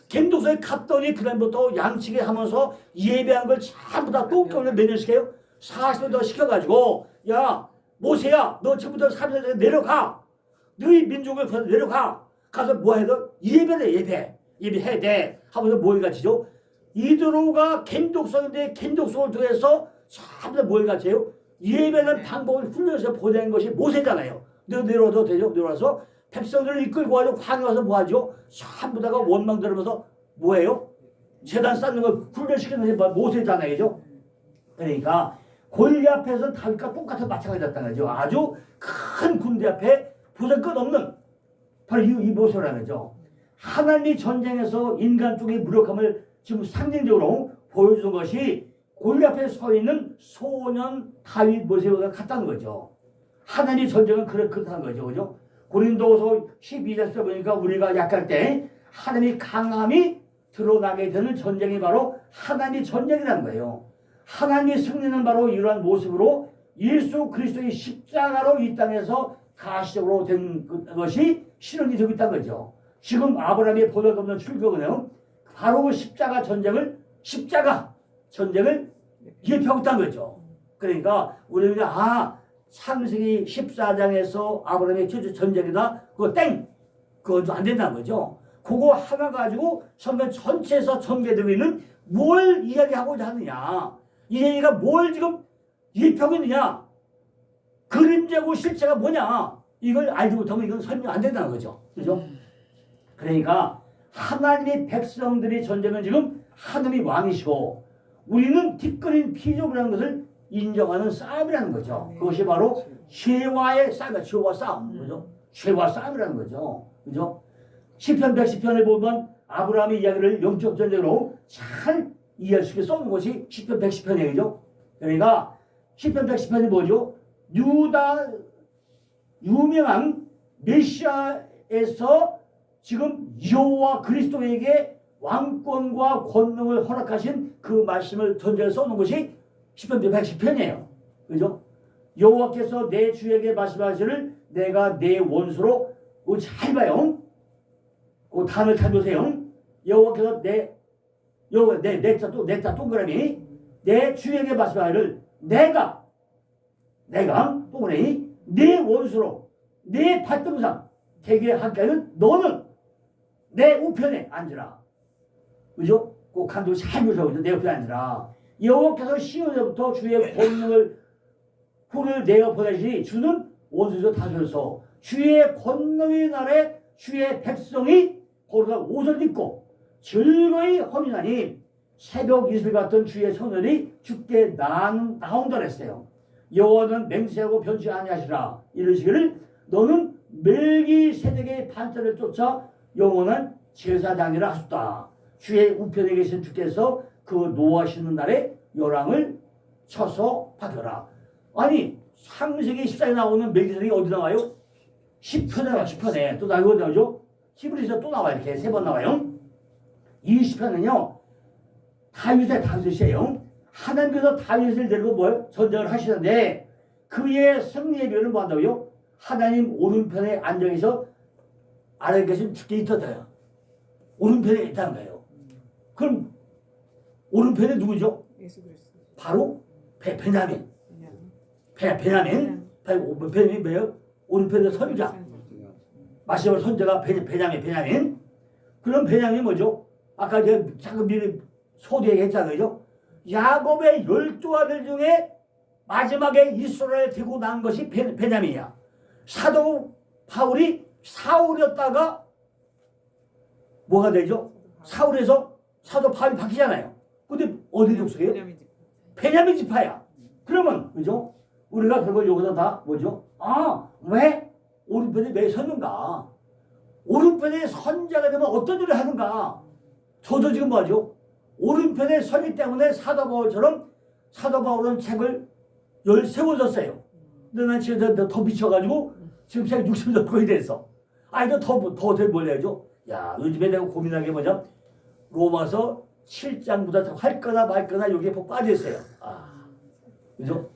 갱독소에 갔더니 그다음부터 양치기 하면서 예배한 걸 전부 다 똥똥을 몇 년 시켜요? 40년 더 시켜가지고 야 모세야 너 지금부터 3년 내려가 너희 민족을 내려가 가서 뭐 해야 돼? 예배해야 돼 하면서 뭘 가지죠? 이드로가 갱독소인데 갱독소를 통해서 전부 다 뭘 가지요? 예배하는 방법을 훈련해서 보낸 것이 모세잖아요. 내려와도 되죠? 내려와서 백성들을 이끌고 와서 광야 와서 뭐 하죠? 전부 다가 원망 들으면서 뭐예요? 재단 쌓는 걸 훈련시키는 것이 모세잖아요. 그죠? 그러니까 골리앗 앞에서는 다윗과 똑같은 마찬가지였다는 거죠. 아주 큰 군대 앞에 보잘 것 없는 바로 이 모세라는 거죠. 하나님이 전쟁에서 인간 쪽의 무력함을 지금 상징적으로 보여주는 것이 골리앗 앞에 서 있는 소년 다윗 모세와 같다는 거죠. 하나님의 전쟁은 그렇다는 거죠. 그죠? 고린도서 12절에서 보니까 우리가 약할 때 하나님의 강함이 드러나게 되는 전쟁이 바로 하나님의 전쟁이라는 거예요. 하나님의 승리는 바로 이러한 모습으로 예수 그리스도의 십자가로 이 땅에서 가시적으로 된 것이 실현이 되고 있다는 거죠. 지금 아브라함의 보잘것없는 출교는 바로 그 십자가 전쟁을 예표하고 있다는 거죠. 그러니까 우리는 창세기 14장에서 아브라함의 전쟁이다. 그거 그거 안 된다는 거죠. 그거 하나 가지고 성경 전체에서 전개되고 있는 뭘 이야기하고자 하느냐. 이 얘기가 뭘 지금 예표하고 있느냐. 그림자고 실체가 뭐냐. 이걸 알지 못하면 이건 설명 안 된다는 거죠. 그죠? 그러니까 하나님의 백성들의 전쟁은 지금 하나님이 왕이시고 우리는 뒷거린 피조물이라는 것을 인정하는 싸움이라는 거죠. 그것이 바로 죄와의 싸움이야. 죄와 싸움. 그죠? 죄와 싸움이라는 거죠. 그죠? 시편 110편을 보면 아브라함의 이야기를 영적 전쟁으로 잘 이해할 수 있게 써놓은 것이 시편 110편이죠. 그러니까 10편 110편이 뭐죠? 유다 유명한 메시아에서 지금 여호와 그리스도에게 왕권과 권능을 허락하신 그 말씀을 전제로 써놓은 것이 10편 110편이에요. 그죠? 여호와께서 내 주에게 말씀하시를 내가 내 원수로 잘 봐요. 그 단을 잘 보세요. 여호와께서 내자 동그라미 내 주에게 말씀하기를 내가 동그라미 내 원수로 내 발등상 되게 할까는 너는 내 우편에 앉으라. 그죠? 그 간도 잘 보셔. 내 우편에 앉으라. 여호와께서 시온에부터 주의 권능을 후를 내어 보내시니 주는 원수에서 다스려서 주의 권능의 날에 주의 백성이 고르다 옷을 입고 즐거이 헌인하니 새벽 이슬 같은 주의 성전이 주께 나온다 그랬어요. 여호와는 맹세하고 변치 아니하시라. 이르시기를 너는 멜기세덱의 판자를 쫓아 영원한 제사장이라 하셨다. 주의 우편에 계신 주께서 그 노하시는 날에 요랑을 쳐서 받으라. 아니 창세기 14에 나오는 멜기세덱이 어디 나와요? 10편에 나와. 10편에 또 나오고 나오죠. 히브리서 또 나와요. 이렇게 3번 나와요. 이 10편은요 다윗이에요. 하나님께서 다윗을 데리고 뭘 전쟁을 하시는데 그의 승리의 비결은 뭐 한다고요? 하나님 오른편에 앉아 계셔 아래에 계신 주께 있었어요. 오른편에 있다는 거예요. 그럼 오른편에 누구죠? 예수 그리스도. 바로 베냐민. 베냐민 뭐예요? 오른편에 선지자. 마지막 선지자가 베냐민. 그럼 베냐민이 뭐죠? 아까 제가 잠깐 미리 소개해 했잖아요. 야곱의 12아들 중에 마지막에 이스라엘을 데리고 난 것이 베냐민이야. 사도 바울이 사울이었다가 뭐가 되죠? 사울에서 사도 바울이 바뀌잖아요. 근데 어디 족속이에요? 베냐민 지파야. 그러면 그죠? 우리가 그걸 여기서 다 뭐죠? 왜 오른편에 왜 섰는가? 오른편에 선자가 되면 어떤 일을 하는가? 저도 지금 뭐죠? 오른편에 서기 때문에 사도 바울처럼 사도 바울은 책을 13권 썼어요. 근데 난 지금 더 미쳐가지고 지금 책 60몇 권이 됐어. 이거 더 뭘 해야죠? 야, 요즘에 내가 고민하는 게 뭐냐? 로마서 7장보다 할 거나 말 거나 여기에 푹 빠져있어요. 그죠?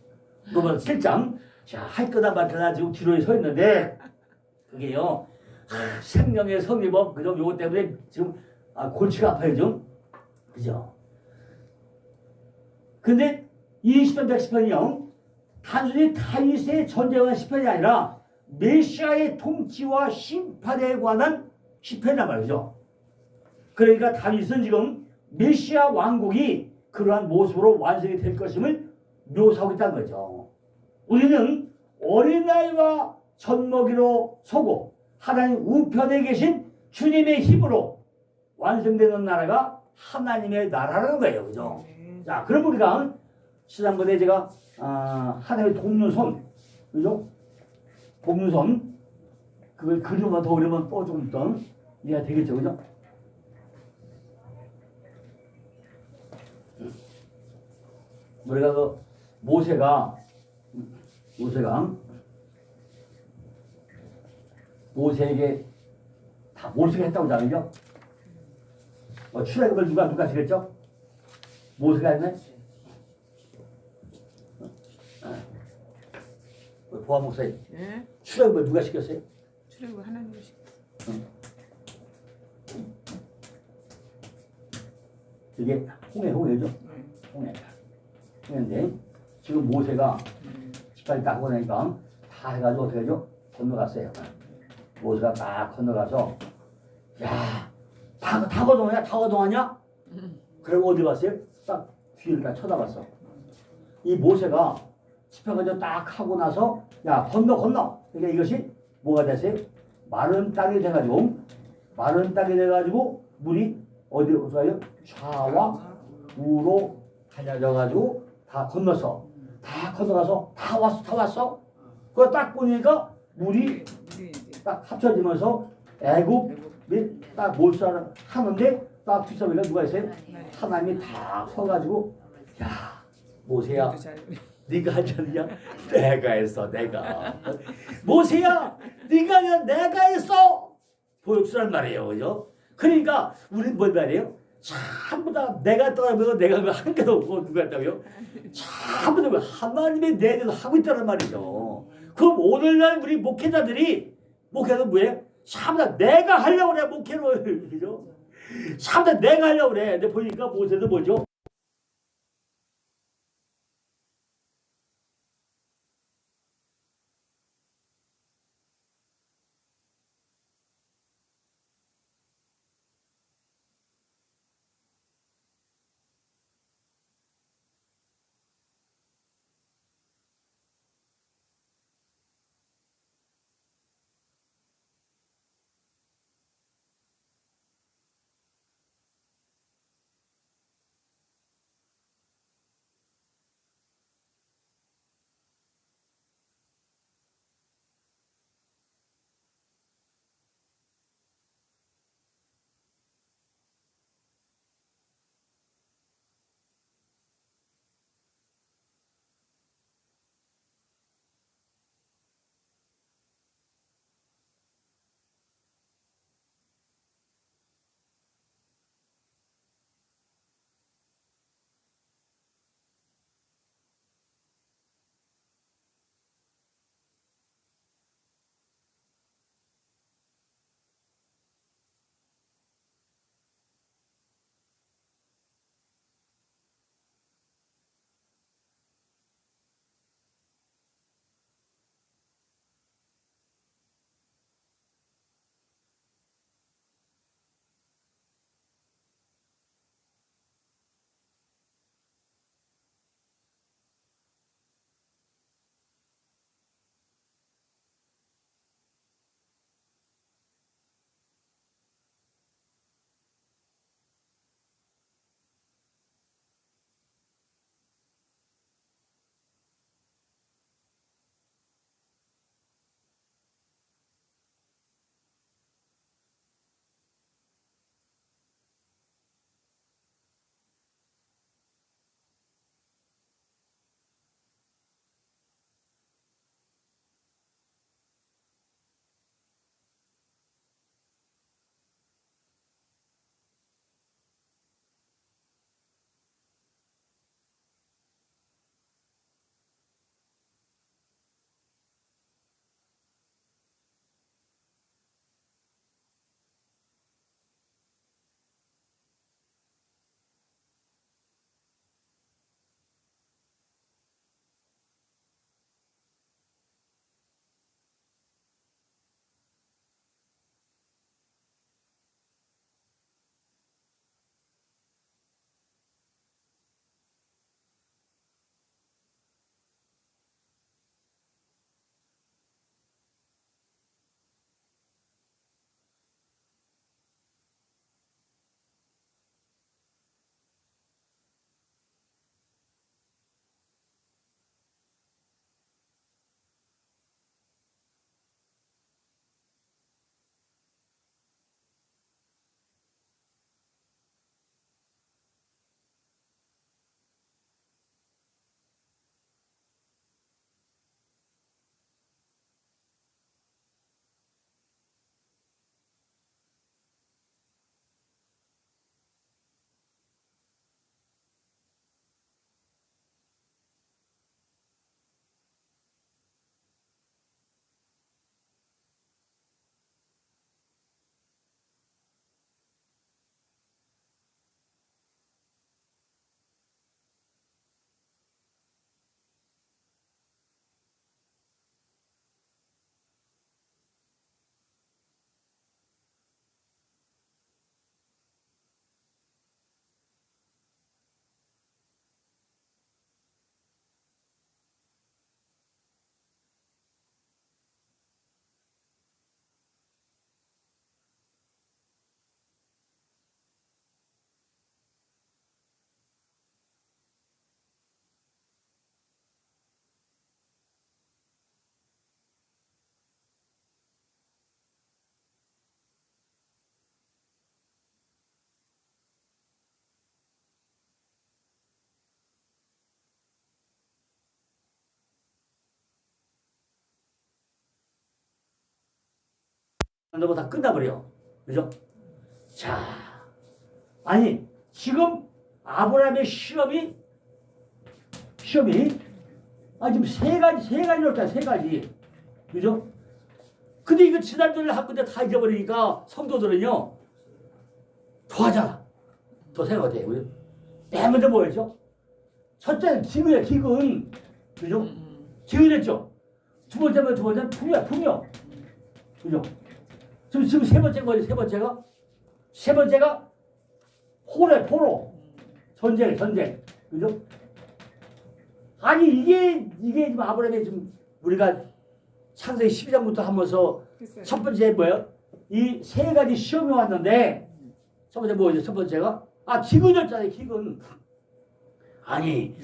로마서 7장. 자, 할 거나 말 거나 지금 뒤로에 서 있는데, 그게요, 생명의 성리법, 그죠? 요거 때문에 지금, 골치가 아파요, 좀. 그죠? 근데 이 10편 110편이요, 단순히 다윗의 전쟁한 10편이 아니라, 메시아의 통치와 심판에 관한 10편이란 말이죠. 그러니까 다윗은 지금 메시아 왕국이 그러한 모습으로 완성이 될 것임을 묘사하고 있다는 거죠. 우리는 어린아이와 젖먹이로 서고 하나님 우편에 계신 주님의 힘으로 완성되는 나라가 하나님의 나라라는 거예요. 그죠? 자, 그럼 우리가 지난번에 제가 하나님의 돕는 그죠? 돕는 그걸 그림만 더 그리면 또 좀 더 이해가 되겠죠. 그죠? 우리가 그 모세가 모세에게 다 모세가 했다고 하잖아요. 출애굽을 누가 하시겠죠? 모세가 했네. 보아 목사님. 네. 출애굽을 누가 시켰어요? 출애굽 하나님이 시켰어요. 이게 홍해죠? 홍해인데 지금 모세가 지팡이 딱 보내니까 다 해가지고 어떻게 하죠? 건너갔어요. 모세가 딱 건너가서 야, 다 거동하냐? 그리고 어디 갔어요? 딱 뒤를 딱 쳐다봤어. 이 모세가 지팡이를 딱 하고 나서 야, 건너. 그러니까 이것이 뭐가 됐어요? 마른 땅이 돼가지고 물이 어디로 가요? 좌와 우로 갈라져가지고 다 건너서 다 건너가서 다 왔어. 그거 딱 보니까 물이 딱 합쳐지면서 애굽이 딱 몰수를 하는데 딱 뒷섬에가 누가 있어요? 하나님이 다 서가지고 야 모세야 네가 하지 않느냐? 내가 했어, 내가. 모세야, 네가 아니라 내가 했어. 보여주란 말이에요, 그죠? 그러니까 우리는 뭘 말이에요? 전부 다 내가 떠나면 내가 한 개도 없고 누가 했다고요? 전부 다 하나님의 내대로 하고 있다는 말이죠. 그럼 오늘날 우리 목회자는 뭐예요? 전부 다 내가 하려고 그래, 목회를. 그죠? 전부 다 내가 하려고 그래. 근데 보니까 모세도 뭐죠? 한다고 다 끝나버려. 그죠? 자, 아니 지금 아브라함의 시험이 지금 세 가지로 했다. 세 가지. 그죠? 근데 이거 지난주에 한 건데 다 잊어버리니까 성도들은요 더하잖아. 더 생각해. 그죠? 맨 먼저 뭐였죠? 첫째는 기근이야. 기근. 그죠? 기근했죠. 두 번째는 풍요. 그죠? 지금 세 번째가 뭐지? 세 번째가 포로. 전쟁. 그죠? 아니 이게 지금 아브라함이 지금 우리가 창세기 12장부터 하면서 글쎄요. 첫 번째 뭐예요? 이 세 가지 시험이 왔는데 첫 번째 뭐죠? 첫 번째가 기근이었잖아요. 기근. 아니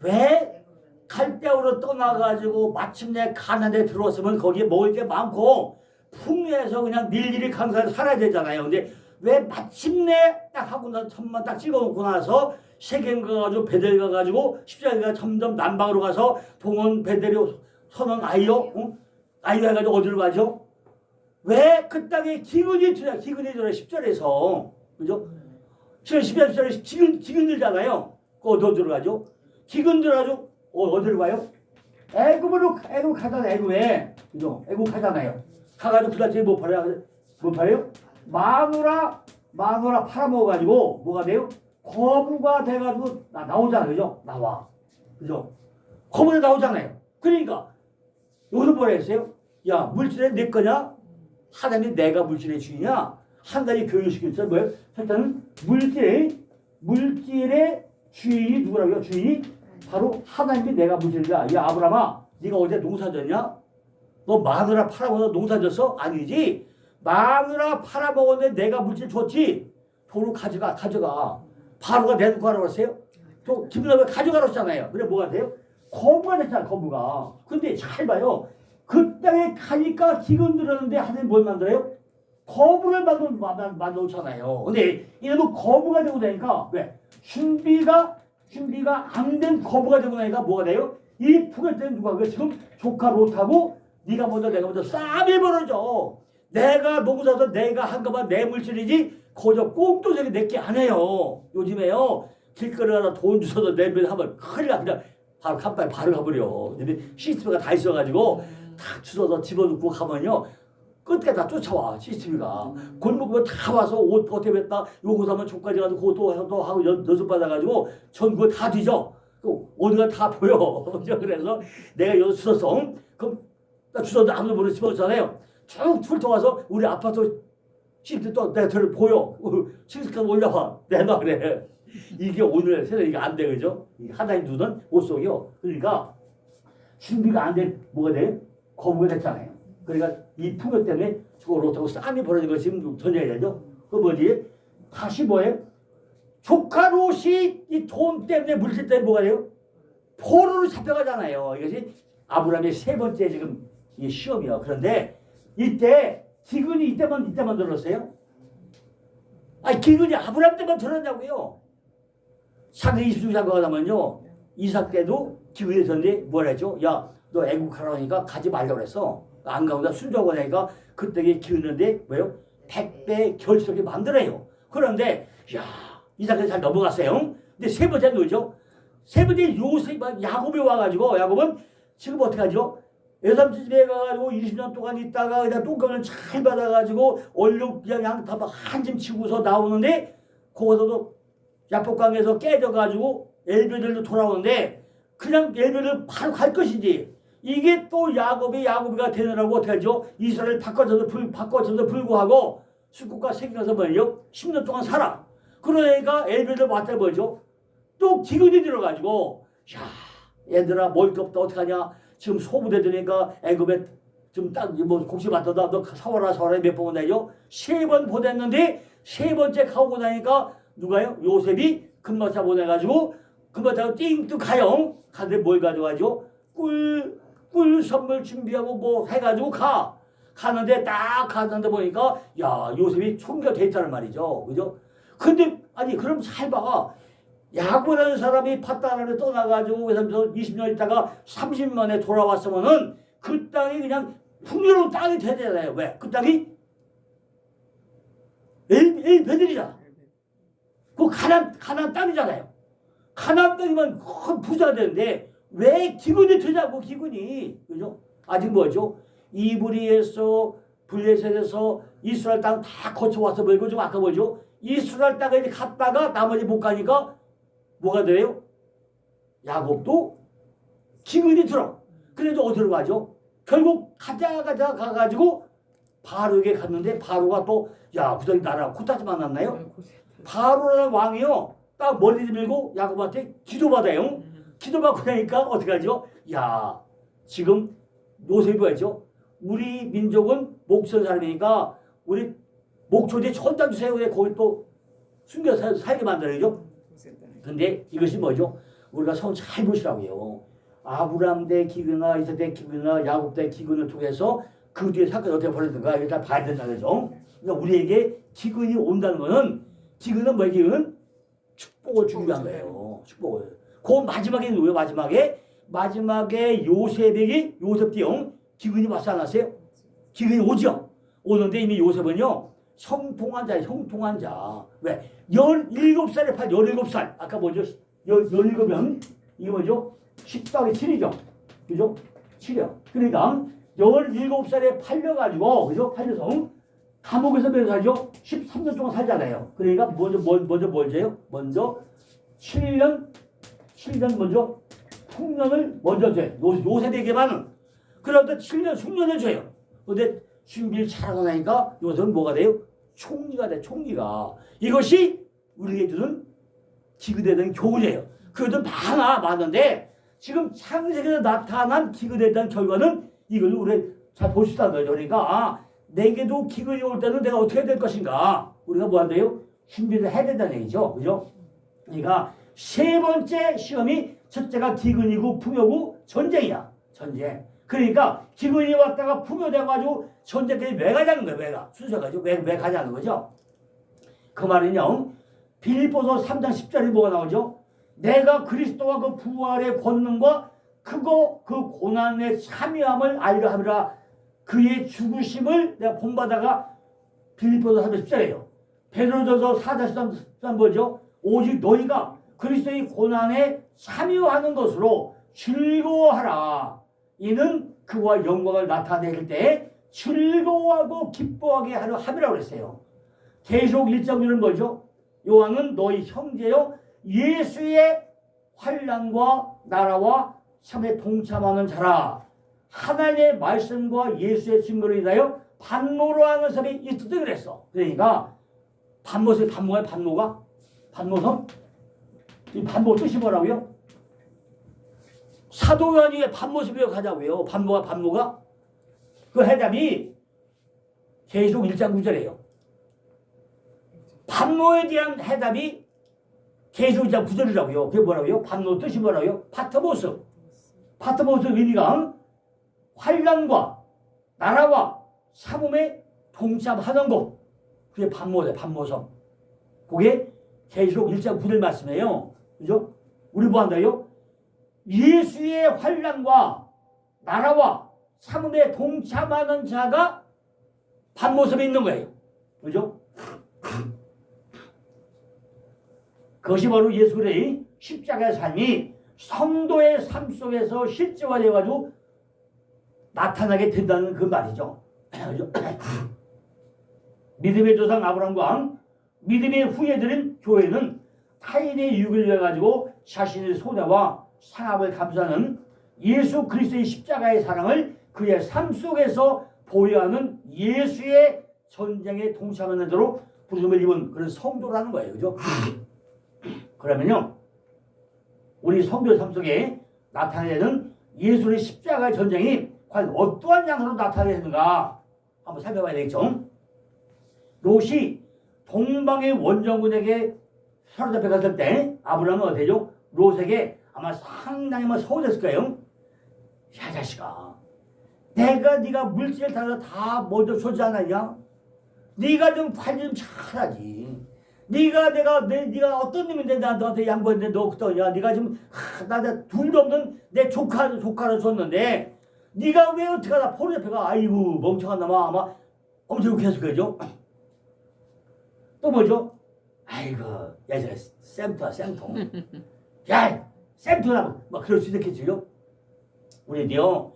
왜 갈대우로 떠나가지고 마침내 가나안에 들어왔으면 거기에 먹을 게 많고 풍요해서 그냥 일일이 강사를 살아야 되잖아요. 근데 왜 마침내 딱 하고 나서 천만 딱 찍어놓고 나서 세겜 가가지고 베델 가가지고 십자가가 점점 남방으로 가서 동원 베델이 선원 아이요, 아이요 해가지고 어디로 가죠? 왜 그 땅에 기근이 들어요? 10절에서 그죠? 10절에 기근 들잖아요. 어디로 가죠? 기근 들어가지고 어디로 가요? 애굽 가잖아요. 애굽에 그죠? 애굽 가잖아요. 가가지고 그 자체에 뭐 팔아요? 마누라 팔아먹어가지고 뭐가 돼요? 거부가 돼가지고 나오잖아요. 그죠? 나와. 그죠? 거부가 나오잖아요. 그러니까 여기서 뭐라 했어요? 야, 물질은 내 거냐? 하나님이 내가 물질의 주인이야? 한 가지 교육시켰어요. 뭐예요? 첫째는 물질의 주인이 누구라고요? 주인이 바로 하나님이 내가 물질이다. 야, 아브라함아, 네가 어제 농사졌냐? 너 마누라 팔아먹어서 농사졌어? 아니지. 마누라 팔아먹었는데 내가 물질 줬지. 돈을 가져가. 바로가 내놓고 하라고 했어요. 또 김나무가 가져가라고 했잖아요. 그래 뭐가 돼요? 거부가 됐잖아. 거부가. 근데 잘 봐요. 그 땅에 가니까 기근 들었는데 하나님 뭘 만들어요? 거부를 만들었잖아요. 근데 이놈은 거부가 되고 나니까 왜? 준비가 안 된 거부가 되고 나니까 뭐가 돼요? 이 풍요 때문에 누가 그래? 지금 조카 롯하고 네가 먼저 내가 먼저 싸움이 벌어져. 내가 농사서 내가 한 것만 내 물질이지 거저 꽁도새기 내게 안 해요. 요즘에요. 길거리 가다 돈 주셔서 내면 하면 큰일 나. 그냥 바로 간판에 바로 가버려. 근데 시스템가 다 있어가지고 다 주워서 집어넣고 가면요. 끝까지 다 쫓아와. 시스템이가. 골목으로 다 와서 옷 보태겠다. 요거 사면 조까지 가서 그것도 또 하고 연습 받아가지고 전 그거 다 뒤져. 어디가 다 보여. 그래서 내가 여기 주웠어. 그럼 나 주워도 아무도 모르게 집어넣잖아요. 쭉 훑어와서 우리 아파트 시스템 또 내가 저를 보여. 시스템 올려봐. 내놔 그래. 이게 오늘 세상에 이게 안 돼. 그죠? 하나님 두던 옷 속이요. 그러니까 준비가 안 된 뭐가 돼? 거부가 됐잖아요. 그러니까 이 풍요 때문에 저거 롯하고 싸움이 벌어진 거 지금 전해야 되죠. 그 뭐지? 다시 뭐예요? 조카 롯이 이 돈 때문에 물질 때문에 뭐가 돼요? 포로로 잡혀가잖아요. 이것이 아브라함의 세 번째 지금 이 시험이요. 그런데 이때 기근이 이때만 들었어요? 아니 기근이 아브라함 때만 들었냐고요. 창세기 26장 가면요 이삭 때도 기근이 있었는데 뭐라 했죠? 야, 너 애국 가라니까 가지 말라고 그랬어. 안 가고 순종하고 나니까 그때 기은는데 뭐요? 100배 결실하게 만들어요. 그런데 야 이삭이 잘 넘어갔어요. 근데 세 번째 누구죠? 세 번째 요셉 야곱이 와가지고 야곱은 지금 어떻게 하죠? 외삼촌 집에 가가지고 20년 동안 있다가 그냥 똥강을 잘 받아가지고 얼룩 그냥 양탑 한 짐 치고서 나오는데 거기서도 야복강에서 깨져가지고 엘베들도 돌아오는데 그냥 엘베를 바로 갈 것이지. 이게 또 야곱이가 되느라고 어떻게 하죠? 이스라엘 바꿔줘도 불구하고 수국과 생겨서 뭐예요? 10년 동안 살아. 그러니까 엘베를 왔다 뭐죠? 또 기근이 들어가지고 야 얘들아 먹을 게 없다 어떡하냐? 지금 소부대 되니까 애굽에 좀 딱 뭐 곡식 맡아다 너 사와라 몇 번 보내죠? 3번 보냈는데 세 번째 가고 나니까 누가요? 요셉이 금마차 보내가지고 금마차가 띵또 가요. 가는데 뭘 가져가죠? 꿀 선물 준비하고 뭐 해가지고 가는데 딱 가는데 보니까 야 요셉이 총기가 돼 있다는 말이죠. 그죠? 근데 아니 그럼 잘 봐. 야구라는 사람이 팟단을 떠나가지고 20년 있다가 30만에 돌아왔으면은 그 땅이 그냥 풍요로운 땅이 되잖아요. 왜? 그 땅이 베들이잖아. 그 가나안 땅이잖아요. 가나안 땅이면 큰 부자가 되는데 왜 기근이 되냐고 기근이. 그죠? 아직 뭐죠? 이브리에서 블레셋에서 이스라엘 땅 다 거쳐와서 뭐고 좀 아까 뭐죠? 이스라엘 땅에 이제 갔다가 나머지 못 가니까 뭐가 돼요? 야곱도 기근이 들어. 그래도 어디로 가죠? 결국 가가지고 바로에게 갔는데 바로가 또 야 그저기 나라 코타지 만났나요? 바로라는 왕이요 딱 머리 들고 야곱한테 기도받아요. 기도받고 나니까 어떻게 하죠? 야 지금 요셉이 뭐였죠? 우리 민족은 목전 사람이니까 우리 목초지에 천당 주세요. 왜 거기 또 숨겨서 살게 만들어야죠. 근데 이것이 뭐죠? 우리가 성 잘 보시라고요. 아브라함 대 기근아 이삭 대 기근아 야곱 대 기근을 통해서 그 뒤에 사건이 어떻게 벌어졌는가 일단 봐야 된다는 거죠. 그러니까 우리에게 기근이 온다는 거는 기근은 뭐예요? 기근은 축복을 주기 위한 거예요. 축복을. 그 마지막에 누구예요? 마지막에 요셉 띠용 기근이 왔어 안 왔어요? 기근이 오죠. 오는데 이미 요셉은요 형통한 자예요. 형통한 자. 왜? 17살에 17살. 아까 뭐죠? 17명. 이게 뭐죠? 10더하기 7이죠. 그죠? 7이요. 그러니까 17살에 팔려가지고 그죠? 팔려서 감옥에서 몇 살죠? 13년 동안 살잖아요. 그러니까 먼저 뭘 줘요? 먼저 7년 먼저 풍년을 먼저 줘요. 요셉에게만은. 그러다 7년 숙련을 줘요. 근데 준비를 잘하고 나니까 요셉은 뭐가 돼요? 총리가 돼. 총리가. 이것이 우리에게 주는 기근에 교훈이에요. 그것도 많은데 지금 창세기에서 나타난 기근에 대한 결과는 이걸 우리 잘 볼 수 있다는 거죠. 그러니까 내게도 기근이 올 때는 내가 어떻게 해야 될 것인가? 우리가 뭐 한대요? 준비를 해야 된다는 얘기죠. 그죠? 그러니까 세 번째 시험이 첫째가 기근이고 풍요고 전쟁이야. 전쟁. 그러니까 기근이 왔다가 풍요돼가지고 전쟁까지 왜 가자는 거예요. 왜가? 순서가죠. 왜 가자는 거죠. 그 말은요. 빌립보서 3장 10절에 뭐가 나오죠? 내가 그리스도와 그 부활의 권능과 그 고난의 참여함을 알려 함이라. 그의 죽으심을 내가 본받아가 빌립보서 3장 10절이에요. 베드로전서 4장 13절 뭐죠? 오직 너희가 그리스도의 고난에 참여하는 것으로 즐거워하라. 이는 그와 영광을 나타낼 때 즐거워하고 기뻐하게 하려 함이라고 그랬어요. 계시록 1장 6절은 뭐죠? 요한은 너희 형제여 예수의 환난과 나라와 참에 동참하는 자라. 하나님의 말씀과 예수의 증거로 인하여 반모로 하는 사람이 있었다 그랬어. 그러니까 반모가 반모섬? 이 반모 뜻이 뭐라고요? 사도 요한이 반모섬에 가자고요. 반모가 그 해답이 계시록 1장 9절이에요. 반모에 대한 해답이 계시록 1장 9절이라고요. 그게 뭐라고요? 반모 뜻이 뭐라고요? 파트모스 의미가 환난과 나라와 참음에 동참하는 곳. 그게 반모섬. 그게 계시록 1장 9절 말씀이에요. 그죠? 우리 뭐 한다요? 예수의 환난과 나라와 참음에 동참하는 자가 반모섬에 있는 거예요. 그죠? 그것이 바로 예수 그리스도의 십자가의 삶이 성도의 삶 속에서 실제화되어가지고 나타나게 된다는 그 말이죠. 믿음의 조상 아브라함과 믿음의 후예들인 교회는 타인의 유익을 위해 가지고 자신의 손해와 상함을 감수하는 예수 그리스도의 십자가의 사랑을 그의 삶 속에서 보여하는 예수의 전쟁에 동참하는 자로 부름을 입은 그런 성도라는 거예요. 그죠? 그러면요, 우리 성도의 삶 속에 나타내는 예수의 십자가의 전쟁이 과연 어떠한 양상으로 나타내는가 한번 살펴봐야 되겠죠. 롯이 동방의 원정군에게 사로잡혀 갔을 때 아브라함은 어때죠? 롯에게 아마 상당히 서운했을 거예요. 야 자식아, 네가 물질 다 먼저 주지 않았냐? 네가 좀 관리 좀 잘하지. 네가 어떤 놈인데 너한테 양보했는데 너 어떠냐? 네가 지금 나 둘도 없는 내 조카를 줬는데 네가 왜 어떻게 하다 포로 잡혀가? 아이고 멍청한 놈아. 아마 엄청 욕했을 거죠. 또 뭐죠? 아이고 예전에 쌤통 야 쌤통이라고 막 그럴 수 있겠지요. 우리요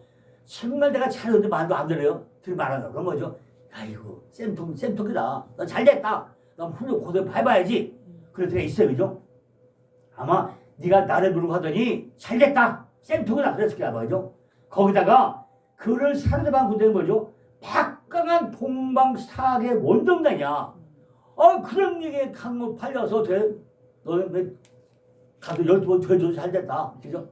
정말 내가 잘하는데 말도 안 들어요. 들말하는 거. 그건 뭐죠? 아이고 쌤통이다. 너 잘됐다. 너 훌륭 고생 해봐야지. 그럴 때가 있어요. 그죠? 아마 네가 나를 부르고 하더니 잘됐다. 쌤통이다. 그랬을 거야. 그죠? 거기다가 그를 사르르만 군대는 뭐죠? 박강한 동방사학의 원정단이야. 그런 얘기에 강물 팔려서 돼. 너는 왜 가서 12번 돼줘도 잘됐다. 그죠?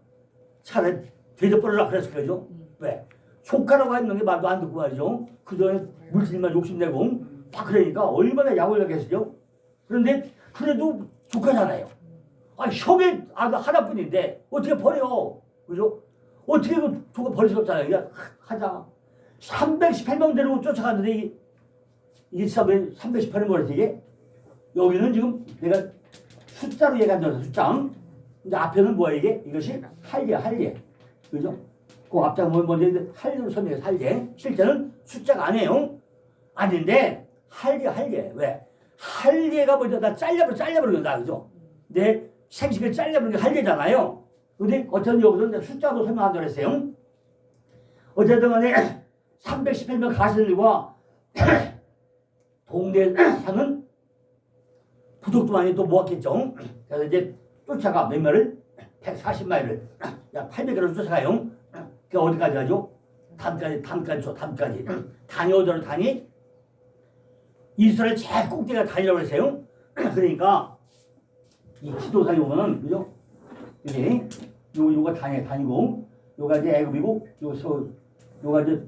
차라리 돼져버려라. 그랬을 거죠? 왜? 조카라고 하는 게 말도 안 듣고 말이죠. 그전에 물질만 욕심내고 다 그러니까 얼마나 약올라게 했어요. 그런데 그래도 조카잖아요. 형의 아들 하나뿐인데 어떻게 버려? 그죠? 어떻게 그 조카 버릴 수 없잖아요. 그냥 하자. 318명 데리고 쫓아갔는데 이게 318은 뭐랬지 이게? 여기는 지금 내가 숫자로 얘기한다. 숫자. 근데 앞에는 뭐야 이게? 이것이 할례. 그죠? 그 앞장 먼저 할례로 설명해서 할례. 실제는 숫자가 아니에요. 아닌데 할례. 왜? 할례가 뭐죠? 나 잘려버린다. 그죠? 내 생식을 잘려버리는 게 할례잖아요. 근데 어쨌든 여기서 숫자로 설명한다고 했어요. 어쨌든 간에 318명 가신들과 동대상은 부족도 많이 또 모았겠죠. 그래서 이제 쫓아가 몇 마일을? 140마일을 약 800km를 쫓아가요. 그 어디까지 가죠? 담까지. 단이 어디로 단이? 이스라엘 제일 꼭대기가 단이라고 했어요. 그러니까 이 지도상에 보면은 그죠? 이게 요거 단이고 요가 이제 애굽이고 요가 이제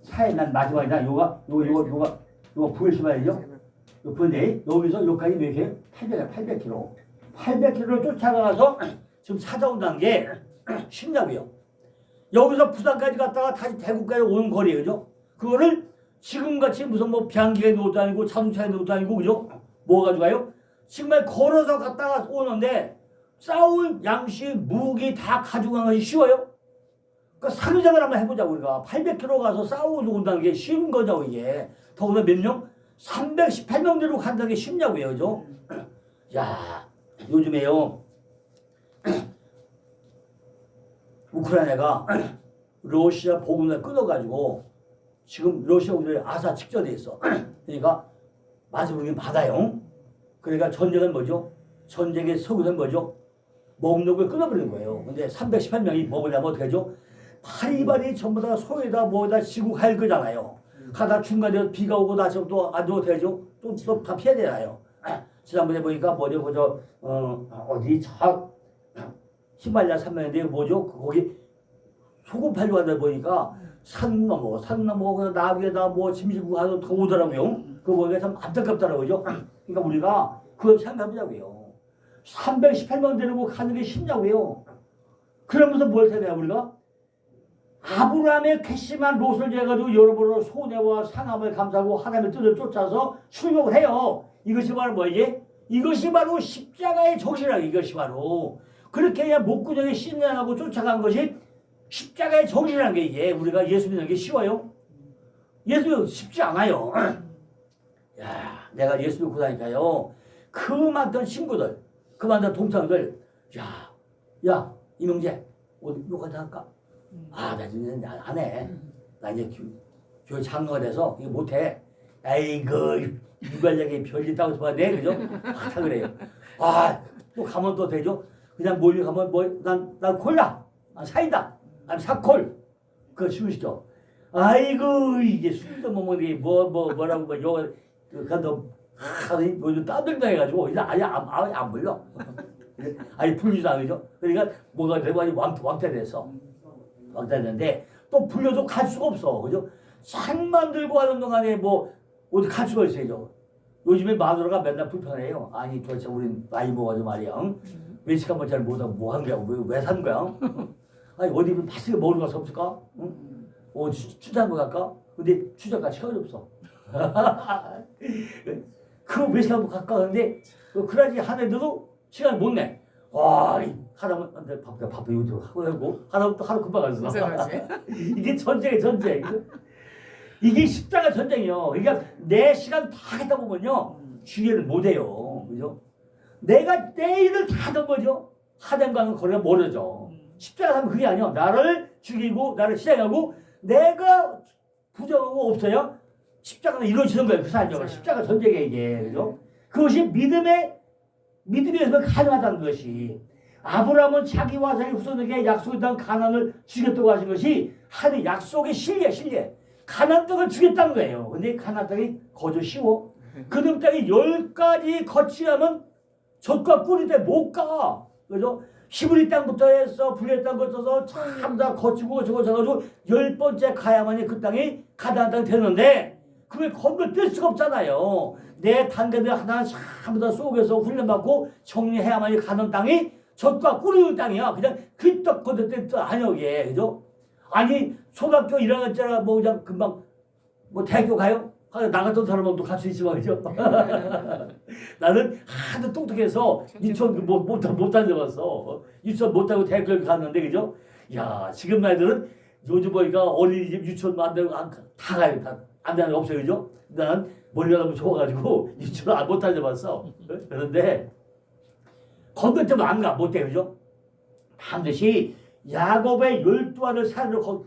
사해 난 마지막이다. 요가 부엘시바이죠. 그런데 여기서 여기까지 몇 개? 800km. 800km를 쫓아가서 지금 찾아온다는 게 쉽냐고요. 여기서 부산까지 갔다가 다시 대구까지 오는 거리예요. 그죠? 그거를 지금같이 무슨 뭐 비행기에 놓도 아니고 자동차에 놓도 아니고 그죠? 뭐 가져가요? 정말 걸어서 갔다가 오는데 싸울 양식, 무기 다 가지고 가는 것이 쉬워요? 그러니까 상상을 한번 해보자고 우리가 800km 가서 싸우고 온다는 게 쉬운 거죠 이게. 더구나 몇 명? 318명 대로 간다는 게 쉽냐고요. 그죠? 야 요즘에요 우크라이나가 러시아 보급을 끊어가지고 지금 러시아 우리 아사 직전에 있어. 그러니까 마지막에 받아요. 그러니까 전쟁은 뭐죠? 전쟁의 서구는 뭐죠? 목록을 끊어버리는 거예요. 근데 318명이 먹으려면 어떻게 하죠? 파리바리 전부 다 소에다 뭐에다 지고 갈 거잖아요. 가다 중간에 비가 오고 다시 또 안 좋고 되죠? 또 다 피해야 되나요? 지난번에 보니까 뭐죠? 그저 어디 저 히말라야 산맥인데 뭐죠? 거기 소금 팔려고 하다 보니까 산 넘어 그냥 나비에다 뭐 짐 싣고 가서 더 오더라고요. 그거 보니까 참 안타깝더라고요. 그죠? 그러니까 우리가 그걸 생각해보자고요. 318명 데리고 가는 게 쉽냐고요. 그러면서 뭘 생각해요 우리가? 아브라함의 괘씸한 롯을 재가지고 여러분으로 손해와 상함을 감사하고 하나님의 뜻을 쫓아서 출국을 해요. 이것이 바로 뭐지? 이것이 바로 십자가의 정신이라. 이것이 바로 그렇게 해야 목구멍에 신뢰하고 쫓아간 것이 십자가의 정신이라는 게 이게 우리가 예수 믿는 게 쉬워요? 예수 믿는 쉽지 않아요. 야, 내가 예수 믿고 다니까요. 그 많던 친구들, 그 많던 동창들, 야, 이명재, 오늘 요거 할까? 나 이제 안 해. 나 이제 교회 장로가 돼서 이거 못해. 아이고, 유발력이 별일 있다고 봤네, 그죠? 다 그래요. 또 가면 또 되죠? 그냥 몰려가면 난 콜라, 사이다, 아니 사콜. 그거 쉬우시죠? 아이고, 이게 술도 못 먹는 게 뭐라고 뭐 요, 그간도 요즘 따들다 해가지고 이제 아예 안 불려. 아니 불리지도 않죠. 그러니까 뭐가 되고 아니 왕따됐어. 왕따됐는데 또 불려도 갈 수가 없어. 그죠? 산만 들고 하는 동안에 뭐 어디 갈 수가 있어요. 요즘에 마누라가 맨날 불편해요. 아니 도대체 우린 나이 먹어가지고 말이야. 응? 외식 한번 잘 못하고 뭐 한 거야? 왜 산 거야? 아니 어디 맛있게 먹으러 가서 없을까? 응? 추장고 갈까? 근데 추장가 시간이 없어. 그 외식 한번 갈까 하는데 그러지 하는데도 시간 못 내. 하나만 바빠 이거 하고 하고 하나부터 하루 금방 갔어. 이게 전쟁이에요, 전쟁. 이게 십자가 전쟁이요. 그러니까 내 시간 다 했다 보면요, 주의를 못해요. 그죠? 내가 내 일을 다 하던 거죠. 하나님과는 거리가 멀어져. 십자가 하면 그게 아니야. 나를 죽이고 나를 희생하고 내가 부정하고 없어야 십자가는 이루어지는 거예요. 그 사람이 십자가 전쟁에 이게 그죠? 그것이 믿음에서 가능하다는 것이 아브라함은 자기와 자기 후손에게 약속에 대한 가나안을 주겠다고 하신 것이 하나님 약속의 신뢰. 가나안 땅을 주겠다는 거예요. 근데 가나안 땅이 거저 쉬워. 그들 땅이 10가지 거치하면 젖과 꿀이 때 못 가. 그죠? 히브리 땅부터 해서 블레 땅 거쳐서 참 다 거치고 저거 저가지고 10번째 가야만이 그 땅이 가나안 땅이 되는데 그걸 건너뛸 수가 없잖아요. 내 단계들 하나 전부 다 속에서 훈련받고 정리해야만이 가는 땅이 젖과 꿀이 땅이야. 그냥 휘떡 건너뛸 때 아니야 이게. 그죠? 아니 초등학교 1학년 때라 뭐 그냥 금방 뭐 대학교 가요? 나갔던 사람하고도 같이 있지만 그죠? 나는 하도 똑똑해서 유치원 못 다녀봤어. 유치원 못 다니고 대학교를 갔는데 그죠? 야 지금 나이들은 요즘 보니까 어린이집 유치원 만들고 다 가요. 안 다니는 거 없어요. 그죠? 난 머리가 너무 좋아가지고 유치원 못 다녀봤어. 그런데 건널 때도 안 가. 못 돼. 그죠? 반드시 야곱의 12알을 사르러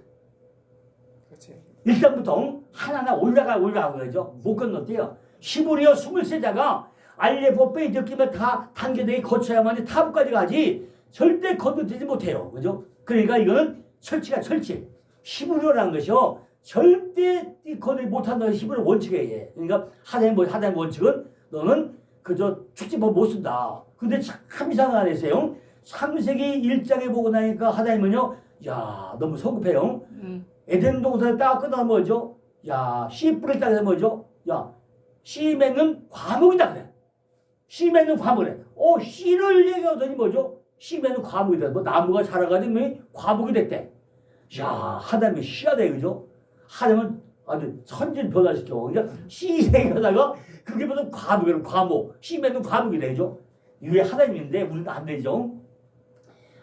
일단부터 하나하나 올라가는 거죠. 못 건넜대요. 히브리어 23자가 알레포 베이 느낌을 다 단계대에 거쳐야만 타부까지 가지 절대 건너뛰지 못해요. 그죠? 그러니까 이거는 철칙. 히브리어라는 것이요. 절대 건너뛰지 못한다는 히브리어 원칙이에요. 그러니까 하나님 원칙은 너는 그저 축지법 못 쓴다. 근데 참 이상한 안 했어요. 창세기 1장에 보고 나니까 하나님은요. 야 너무 성급해요. 에덴 동산에 딱 끝나면 뭐죠? 야, 씨 뿌릴 땅에서 뭐죠? 야, 씨 맺는 과목이다 그래. 씨 맺는 과목이래. 씨를 얘기하더니 뭐죠? 씨 맺는 과목이다. 뭐 나무가 자라가지고 과목이 됐대. 야, 하나님이 씨하다 그죠? 하나님은 아주 천지를 변화시켜. 그러니까 씨 얘기하다가 그게 무슨 과목이래. 과목. 씨 맺는 과목이래 그죠? 이게 하나님인데 우리는 안 되죠.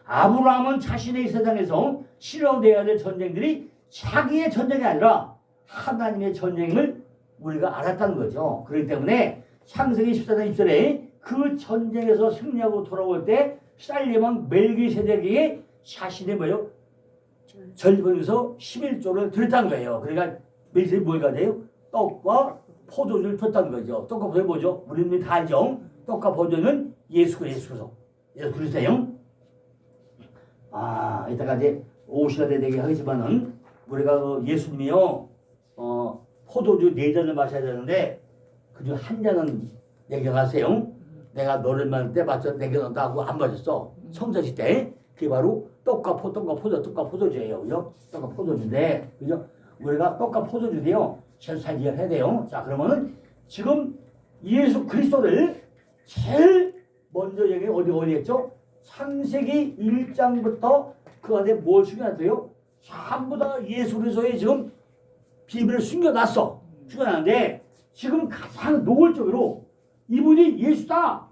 아브라함은 자신의 세상에서 실현되어야 될 전쟁들이 자기의 전쟁이 아니라 하나님의 전쟁을 우리가 알았다는 거죠. 그렇기 때문에 창세기 14장 1절에 그 전쟁에서 승리하고 돌아올 때 살림왕 멜기세덱에게 자신의 뭐요? 절반에서 11조를 드렸다는 거예요. 그러니까 멜기세덱이 뭐가 돼요? 떡과 포도주를 줬다는 거죠. 떡과 포도주 뭐죠? 우리는 다 알죠? 떡과 포도주는 예수 그리스도예요. 이따가 이제 오시가 되게 하겠지만은 우리가 예수님이요 포도주 4잔을 마셔야 되는데 그중 한 잔은 내겨가세요. 내가 너를 만날 때 맞춰 내겨놓는다 하고 안 맞았어. 성자시 때 그게 바로 떡과 포도주예요. 그죠? 떡과 포도주인데 그죠? 우리가 떡과 포도주인데요. 잘 이해해야 돼요. 자 그러면은 지금 예수 그리스도를 제일 먼저 얘기 어디 했죠? 창세기 1장부터 그 안에 뭘 숨겨놨어요? 전부 다 예수 그리스도에 지금 비밀을 숨겨놨는데 지금 가장 노골적으로 이분이 예수다.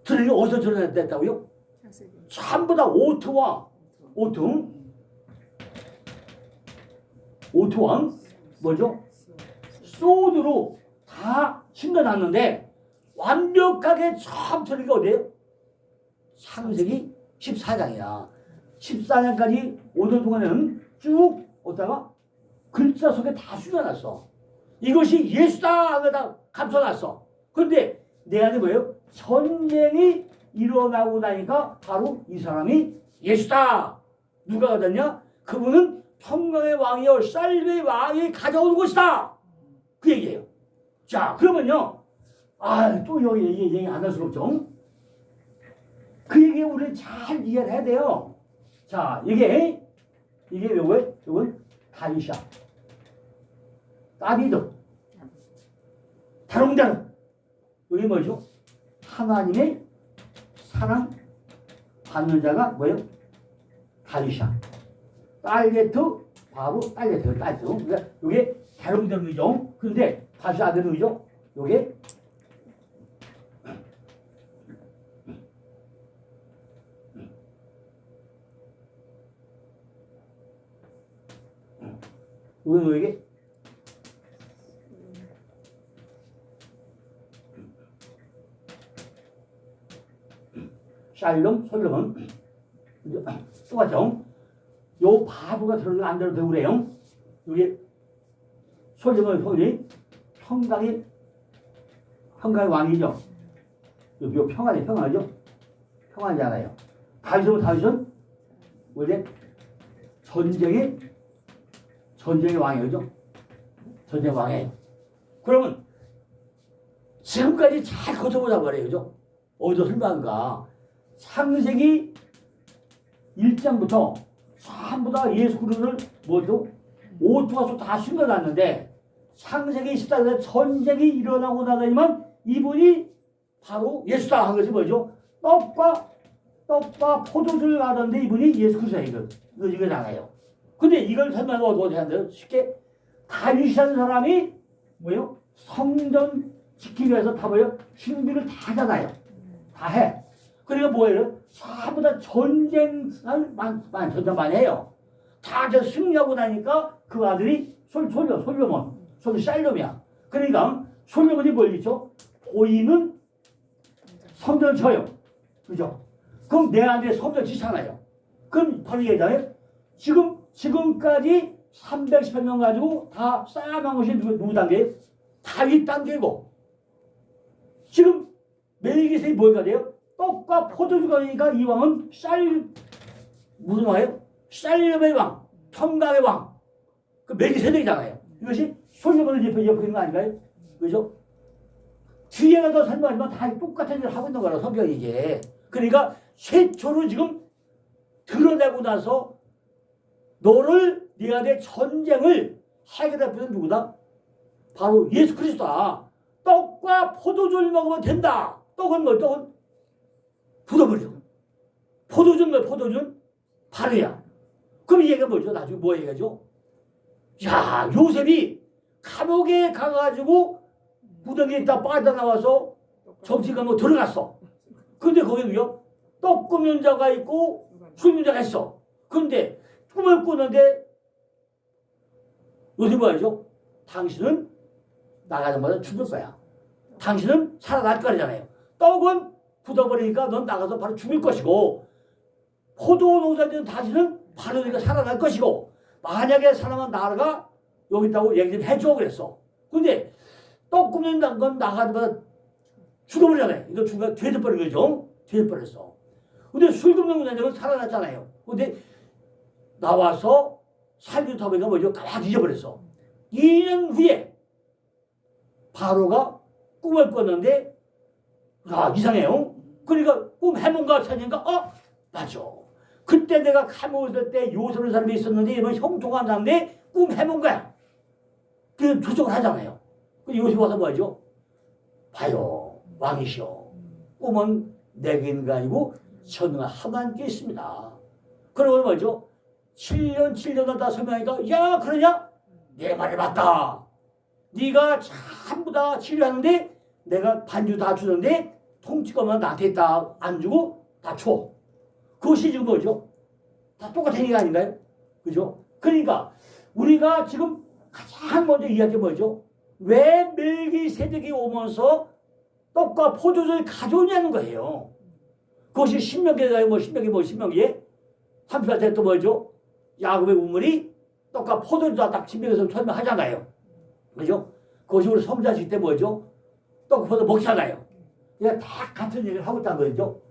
들으니 어디서 드러냈다고요? 전부 다 오트왕 뭐죠? 소드로 다 숨겨놨는데 완벽하게 처음 들으니까 어디에요? 창세기 14장이야. 14장까지 오는 동안에는 쭉 오다가 글자 속에 다 숨겨놨어. 이것이 예수다 하다 감춰놨어. 그런데 내 안에 뭐예요? 전쟁이 일어나고 나니까 바로 이 사람이 예수다. 누가 가졌냐? 그분은 평강의 왕이요 쌀의 왕이 가져온 것이다. 그 얘기예요. 자 그러면요. 또 여기 얘기 안 할 수가 없죠. 그 얘기 우리 잘 이해를 해야 돼요. 자, 이게 요거예요? 요건 다윗이야. 다비드. 다롱다롱. 여기 뭐죠? 하나님의 사랑 받는 자가 뭐예요? 다윗이야. 딸게트 바로 딸게트. 그러니까 요게 다롱다롱이죠. 근데 다윗 아들이죠. 요게 이게 샬롬, 솔로몬. 똑같죠? 요 바보가 들어가면 안 들어도 되고 그래요. 여기 솔로몬 형이 평강의 왕이죠. 요 평안이죠. 평안이잖아요. 다윗은 원래 전쟁의 왕이죠. 전쟁 왕이에요. 그러면 지금까지 잘 거쳐보자 말이에요. 그죠? 어디서 설명한가? 창세기 1장부터 전부 다 예수 그리스도를 뭐죠? 오투가서 다 숨겨놨는데 창세기 14장에 전쟁이 일어나고 나더니만 이분이 바로 예수다 한 것이 뭐죠? 떡과 포도주를 가던데 이분이 예수 그리스도예요. 이거잖아요. 근데 이걸 설명하고 어떻게 하는데요? 쉽게 다윗이라는 사람이 뭐예요? 성전 지키기 위해서 다 뭐예요? 준비를 다 하잖아요. 다 해. 그러니까 뭐예요? 전부 다 전쟁을 많이 해요. 다 승리하고 나니까 그 아들이 솔로몬, 샬롬이야. 그러니까 솔로몬이 뭘 있죠? 보이는 성전을 쳐요. 그죠? 그럼 내 안에 성전 지잖아요. 그럼 바로 얘기잖아요. 지금까지 318명 가지고 다 쌓아놓은 것이 누구 단계예요? 다윗 단계고. 지금 멜기세덱이 뭐가 돼요? 떡과 포도주가 되니까 이 왕은 무슨 왕이에요? 샬롬의 왕, 평강의 왕. 그 멜기세덱이잖아요. 이것이 솔로몬을 옆에 있는 거 아닌가요? 그죠? 뒤에가 더 설명하지만 다 똑같은 일을 하고 있는 거라 성경이 이게. 그러니까 최초로 지금 드러내고 나서 너를 네 안에 전쟁을 해결해주는 누구다? 바로 예수 그리스도다. 떡과 포도주를 먹으면 된다. 떡은 뭐? 떡은 부숴버려. 포도주는 바로야. 그럼 이 얘기가 뭐죠? 나중에 뭐 얘기하죠? 야, 요셉이 감옥에 가가지고 무덤에 있다 빠져나와서 정치가 뭐 들어갔어. 근데 거기도요, 떡 굽는 자가 있고 술 자가 있어. 근데 꿈을 꾸는데 요셉이 뭐하죠? 당신은 나가자마자 죽을 거야. 당신은 살아날 거잖아요. 떡은 굳어버리니까 넌 나가서 바로 죽을 것이고, 포도 농사지는 다시는 바로 네가 살아날 것이고, 만약에 사람은 나가 여기 있다고 얘기 좀 해줘 그랬어. 근데 떡 굽는 건 나가자마자 죽어버리잖아요. 이거 죽어 돼져버린 거죠. 돼져버렸어. 근데 술 굽는 자는 살아났잖아요. 근데 나와서 살기도 하니까 뭐죠? 가만히 잊어버렸어. 2년 후에 바로가 꿈을 꿨는데, 야, 이상해요. 그러니까 꿈 해몽가 찾으니까, 맞아. 그때 내가 감옥에 있을 때 요셉이라는 사람이 있었는데, 이번 형통한 사람인데 꿈 해몽가야. 그 추적을 하잖아요. 그 요셉이 와서 뭐죠? 봐요, 왕이시여. 꿈은 내게 있는 게 아니고 전능한 하나님께 있습니다. 그러고 뭐죠? 7년을 다 설명하니까, 야, 그러냐? 내 말이 맞다. 네가 전부 다 치료하는데 내가 반주 다 주는데 통치권만 나한테 다 안 주고 다 줘. 그것이 지금 뭐죠? 다 똑같은 얘기 아닌가요? 그죠? 그러니까 우리가 지금 가장 먼저 이야기한 게 뭐죠? 왜 멜기세덱이 오면서 떡과 포도주를 가져오냐는 거예요. 그것이 신명기에 38절 또 뭐죠? 야곱의 우물이 떡과 포도주다 딱 신명에서 설명하잖아요. 그죠? 그것이 우리 성자식 때 뭐죠? 떡과 포도 먹잖아요. 그러니까 다 같은 얘기를 하고 있다는 거죠.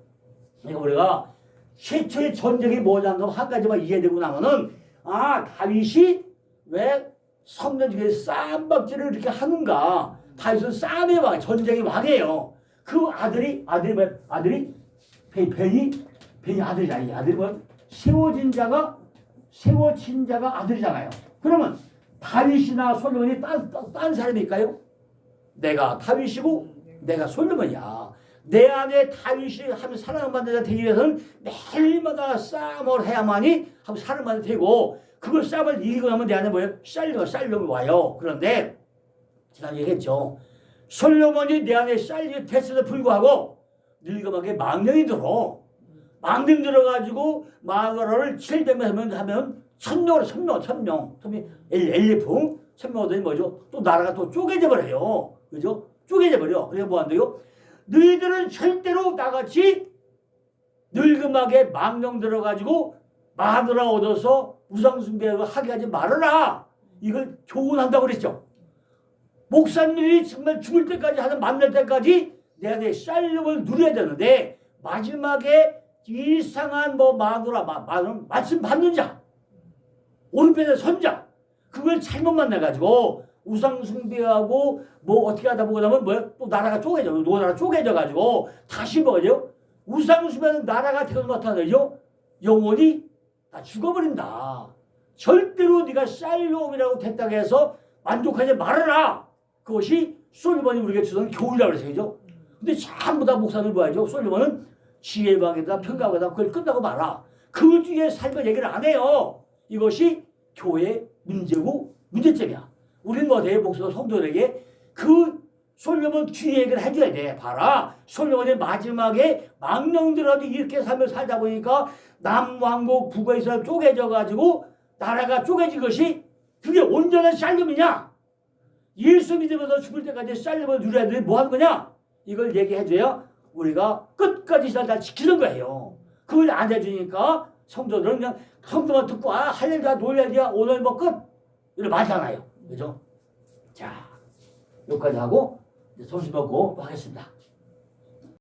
그러니까 우리가 최초의 전쟁이 뭐냐는 거 한 가지만 이해되고 나면은, 다윗이 왜 성전지에 쌈박질을 이렇게 하는가? 다윗은 쌈의 왕, 전쟁의 왕이에요. 그 아들이 벤이 아들이잖아요. 아들이 뭐 세워진 자가 아들이잖아요. 그러면 다윗이나 솔로몬이 딴 사람일까요? 내가 다윗이고 내가 솔로몬이야. 내 안에 다윗이 하면 사랑받는 자 되기 위해서는 매일마다 싸움을 해야만이 하면 사랑받는 되고, 그걸 싸움을 이기고 나면 내 안에 뭐예요? 샬롬이 와요. 그런데 지난 얘기했죠. 솔로몬이 내 안에 샬롬이 됐음에도 불구하고 늙어가게 망령이 들어가지고 마가라를 700명 하면 1000명 엘리풍 1000명이 뭐죠? 또 나라가 또 쪼개져 버려요. 그죠? 쪼개져 버려. 그래서 뭐 한대요? 너희들은 절대로 나같이 늙음하게 망령 들어가지고 마누라 얻어서 우상숭배를 하게 하지 말아라. 이걸 조언한다고 그랬죠. 목사님이 정말 죽을 때까지 하는 만날 때까지 내가 내 샬롬을 누려야 되는데 마지막에 이상한 뭐 마누라 말씀 받는 자 오른편에 선자 그걸 잘못 만나가지고 우상숭배하고 뭐 어떻게 하다 보고 나면 뭐야 또 나라가 쪼개져 노나라 쪼개져가지고 다시 뭐죠 우상숭배는 나라가 되는 것 같아요. 영혼이 다 죽어버린다. 절대로 네가 샬롬이라고 됐다고 해서 만족하지 말아라. 그것이 솔로몬이 우리에게 주던 교훈이라고 그랬어요. 그죠? 근데 전부 다 목사들 뭐하죠? 솔로몬은 지혜방에다 평가하다 그걸 끝나고 말아. 그 뒤에 삶을 얘기를 안 해요. 이것이 교회의 문제고 문제점이야. 우리는 뭐돼? 목사 성도들에게 그 솔로몬 뒤에 얘기를 해줘야 돼. 봐라. 솔로몬의 마지막에 망령들어도 이렇게 삶을 살다 보니까 남왕국 북에서 쪼개져가지고 나라가 쪼개진 것이 그게 온전한 샬롬이냐? 예수 믿으면서 죽을 때까지 샬롬을 누려야 되는데 뭐 하는 거냐? 이걸 얘기해줘야 우리가 끝까지 다 지키는 거예요. 그걸 안 해주니까 성도들은 그냥 성도만 듣고 아 할렐루야 놀랄리야 오늘 뭐 끝 이렇게 말잖아요. 그죠? 자 여기까지 하고 이제 점심 먹고 하겠습니다.